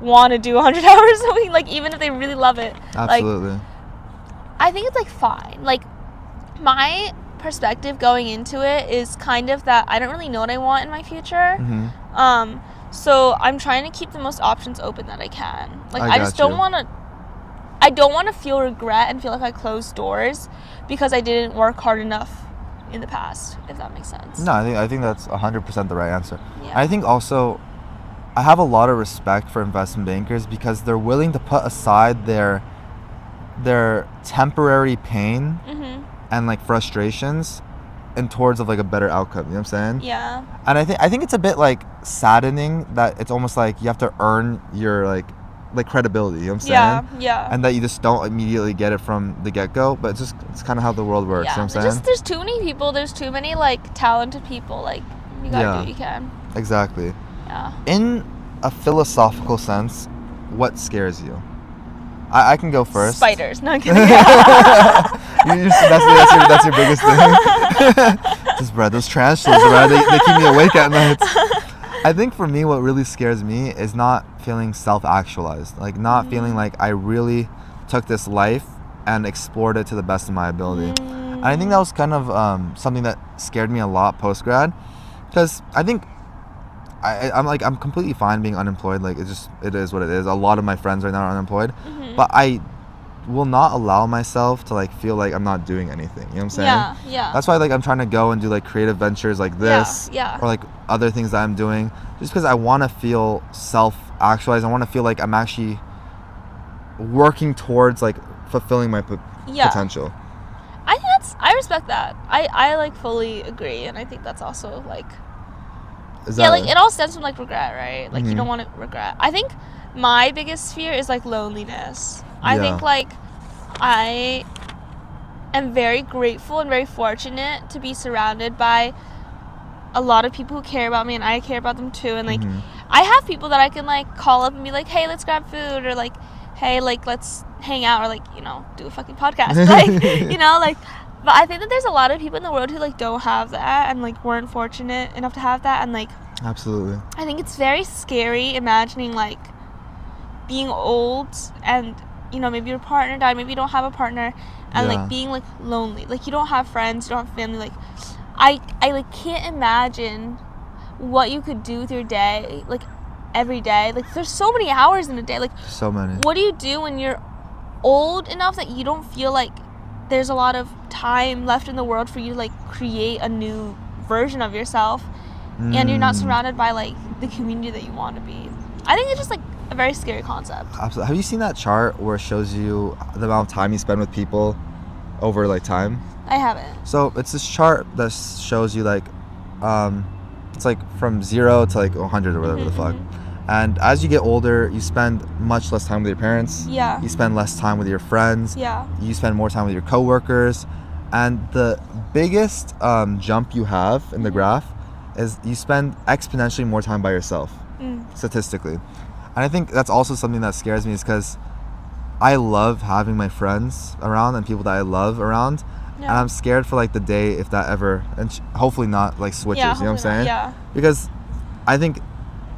want to do 100 hours a week, like even if they really love it. Absolutely. Like, I think it's like fine. Like my perspective going into it is kind of that I don't really know what I want in my future. So I'm trying to keep the most options open that I can. Like I just don't want to feel regret and feel like I closed doors because I didn't work hard enough in the past, if that makes sense. No, I think that's 100% the right answer. Yeah. I think also I have a lot of respect for investment bankers because they're willing to put aside their temporary pain and like frustrations and towards of like a better outcome. You know what I'm saying? Yeah. And I think it's a bit like saddening that it's almost like you have to earn your like credibility. You know what I'm saying? Yeah. And that you just don't immediately get it from the get go. But it's kind of how the world works. You know what I'm saying? There's too many people. There's too many like talented people. Like you gotta do what you can. Exactly. Yeah. In a philosophical sense, what scares you? I can go first. Spiders. No, I'm kidding. That's your biggest thing. Just, bro, those tarantulas, bro, they keep me awake at night. I think for me, what really scares me is not feeling self-actualized. Like, not feeling like I really took this life and explored it to the best of my ability. And I think that was kind of something that scared me a lot post-grad. Because I think I'm completely fine being unemployed. Like, it is what it is. A lot of my friends right now are unemployed. But I will not allow myself to like feel like I'm not doing anything. You know what I'm saying? Yeah. That's why like I'm trying to go and do like creative ventures like this. Yeah. Or like other things that I'm doing. Just because I want to feel self-actualized. I want to feel like I'm actually working towards like fulfilling my potential. I respect that. I like fully agree, and I think that's also like like it all stems from like regret, right? Like you don't want to regret. I think my biggest fear is like loneliness. I think like I am very grateful and very fortunate to be surrounded by a lot of people who care about me, and I care about them too. And like I have people that I can like call up and be like, hey, let's grab food, or like, hey, like let's hang out, or like, you know, do a fucking podcast. Like, you know, like, but I think that there's a lot of people in the world who like don't have that and like weren't fortunate enough to have that. And like, absolutely, I think it's very scary imagining like being old and, you know, maybe your partner died, maybe you don't have a partner, and like being like lonely, like you don't have friends, you don't have family. Like I like can't imagine what you could do with your day, like every day. Like there's so many hours in a day. Like so many. What do you do when you're old enough that you don't feel like there's a lot of time left in the world for you to like create a new version of yourself, and you're not surrounded by like the community that you want to be? I think it's just like a very scary concept. Absolutely. Have you seen that chart where it shows you the amount of time you spend with people over like time? I haven't. So it's this chart that shows you like it's like from 0 to like 100 or whatever the fuck. And as you get older, you spend much less time with your parents. Yeah. You spend less time with your friends. Yeah. You spend more time with your coworkers. And the biggest jump you have in the graph is you spend exponentially more time by yourself, statistically. And I think that's also something that scares me, is because I love having my friends around and people that I love around. Yeah. And I'm scared for like the day if that ever, and hopefully not, like switches, you know what I'm saying? Yeah. Because I think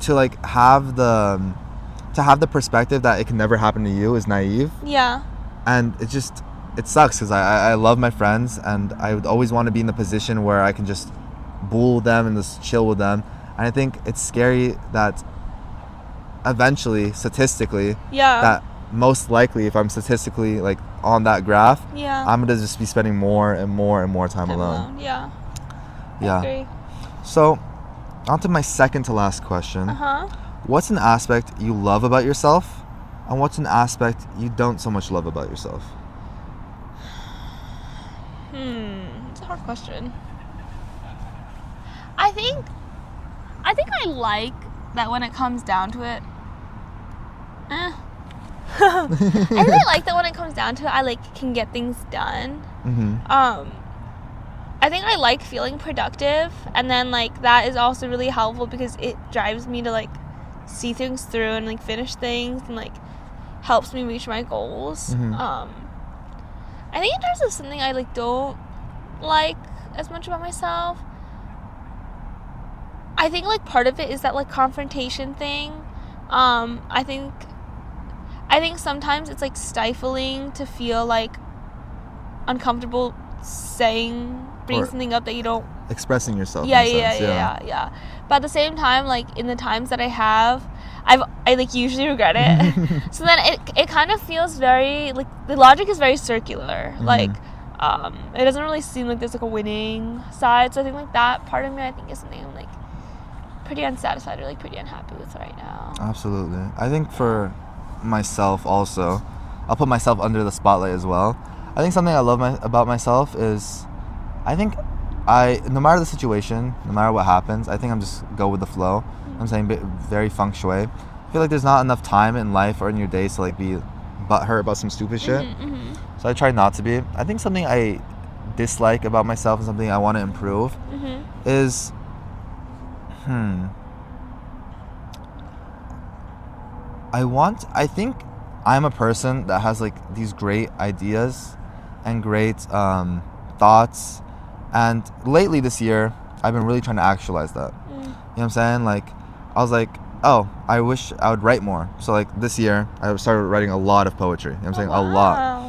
to like have the perspective that it can never happen to you is naive. Yeah. And it sucks, because I love my friends, and I would always want to be in the position where I can just bull them and just chill with them. And I think it's scary that eventually, statistically, that most likely, if I'm statistically like on that graph, I'm gonna just be spending more and more and more time alone. Yeah. I agree. So, on to my second to last question. What's an aspect you love about yourself, and what's an aspect you don't so much love about yourself? It's a hard question. I think I like that when it comes down to it. I really like that when it comes down to it, I like can get things done. I think I like feeling productive, and then like that is also really helpful because it drives me to like see things through and like finish things, and like helps me reach my goals. I think in terms of something I like don't like as much about myself, I think like part of it is that like confrontation thing. I think sometimes it's like stifling to feel like uncomfortable bringing something up that you don't, expressing yourself. Yeah. But at the same time, like in the times that I have, I like usually regret it. So then it kind of feels very like the logic is very circular. Like it doesn't really seem like there's like a winning side. So I think like that part of me, I think, is something I'm like pretty unsatisfied or like pretty unhappy with right now. Absolutely. I think for myself also, I'll put myself under the spotlight as well. I think something I love about myself is I think no matter the situation, no matter what happens, I think I'm just go with the flow. I'm saying very feng shui. I feel like there's not enough time in life or in your days to like be butthurt about some stupid shit. So I try not to be. I think something I dislike about myself and something I want to improve is I think I'm a person that has like these great ideas and great thoughts, and lately this year I've been really trying to actualize that. You know what I'm saying? Like I was like, oh, I wish I would write more. So like this year I started writing a lot of poetry. You know what I'm saying? A lot.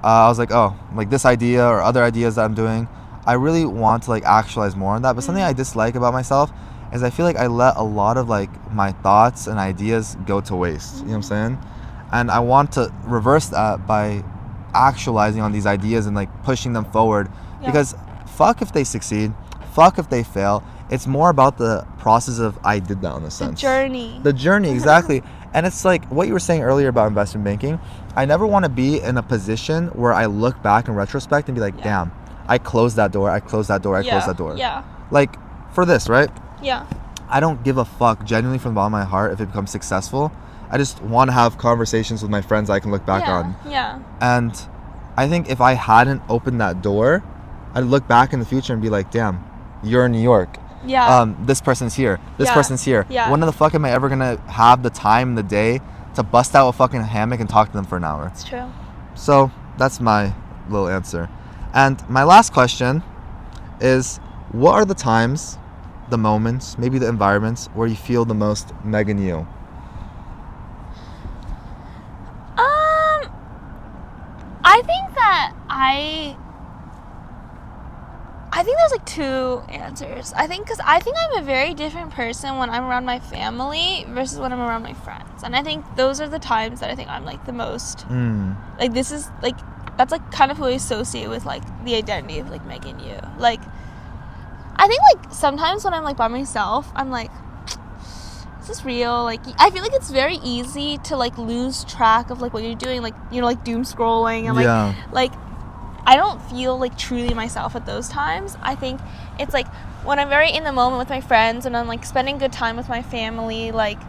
I was like, oh, like this idea or other ideas that I'm doing, I really want to like actualize more on that. But something I dislike about myself is I feel like I let a lot of like my thoughts and ideas go to waste. You know what I'm saying? And I want to reverse that by actualizing on these ideas and like pushing them forward. Because fuck if they succeed, fuck if they fail. It's more about the process of I did that in a sense. The journey, exactly. And it's like what you were saying earlier about investment banking. I never want to be in a position where I look back in retrospect and be like, damn, I closed that door, I closed that door, I closed that door. Like for this, right? I don't give a fuck genuinely from the bottom of my heart if it becomes successful. I just want to have conversations with my friends I can look back on. And I think if I hadn't opened that door, I'd look back in the future and be like, damn, you're in New York. This person's here. This person's here. When the fuck am I ever gonna have the time in the day to bust out a fucking hammock and talk to them for an hour? It's true. So that's my little answer. And my last question is, what are the times, the moments, maybe the environments where you feel the most Megan you? I think that I think there's like two answers. I think I'm a very different person when I'm around my family versus when I'm around my friends. And I think those are the times that I think I'm like the most like this is like that's like kind of who I associate with like the identity of like Megan you. Like I think like sometimes when I'm like by myself, I'm like, is this real? Like I feel like it's very easy to like lose track of like what you're doing, like you know, like doom scrolling and like I don't feel like truly myself at those times. I think it's like when I'm very in the moment with my friends and I'm like spending good time with my family, like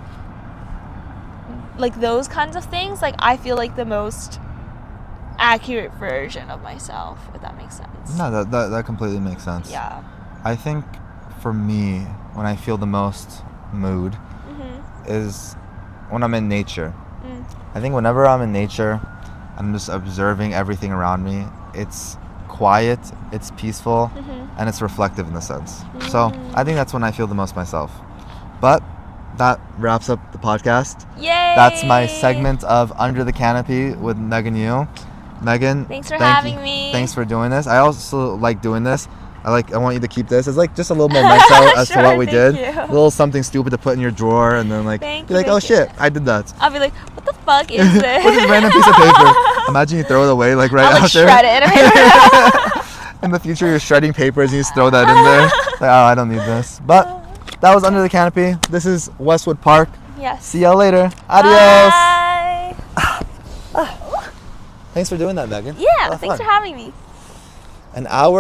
those kinds of things, like I feel like the most accurate version of myself, if that makes sense. No, that completely makes sense. Yeah. I think for me, when I feel the most mood is when I'm in nature. I think whenever I'm in nature, I'm just observing everything around me. It's quiet, it's peaceful, and it's reflective in a sense. So I think that's when I feel the most myself. But that wraps up the podcast. Yay! That's my segment of Under the Canopy with Megan Yu. Megan, thanks for having me. Thanks for doing this. I also like doing this. I want you to keep this. It's like just a little memento as to what we did. A little something stupid to put in your drawer and then like be like, oh shit, I did that. I'll be like, what the fuck is this? What's this random piece of paper? Imagine you throw it away like right I'll, out there. Shred it. In the future, you're shredding papers and you just throw that in there. Like, oh, I don't need this. But that was Under the Canopy. This is Westwood Park. Yes. See y'all later. Adios. Bye. Thanks for doing that, Megan. Yeah, thanks for having me. An hour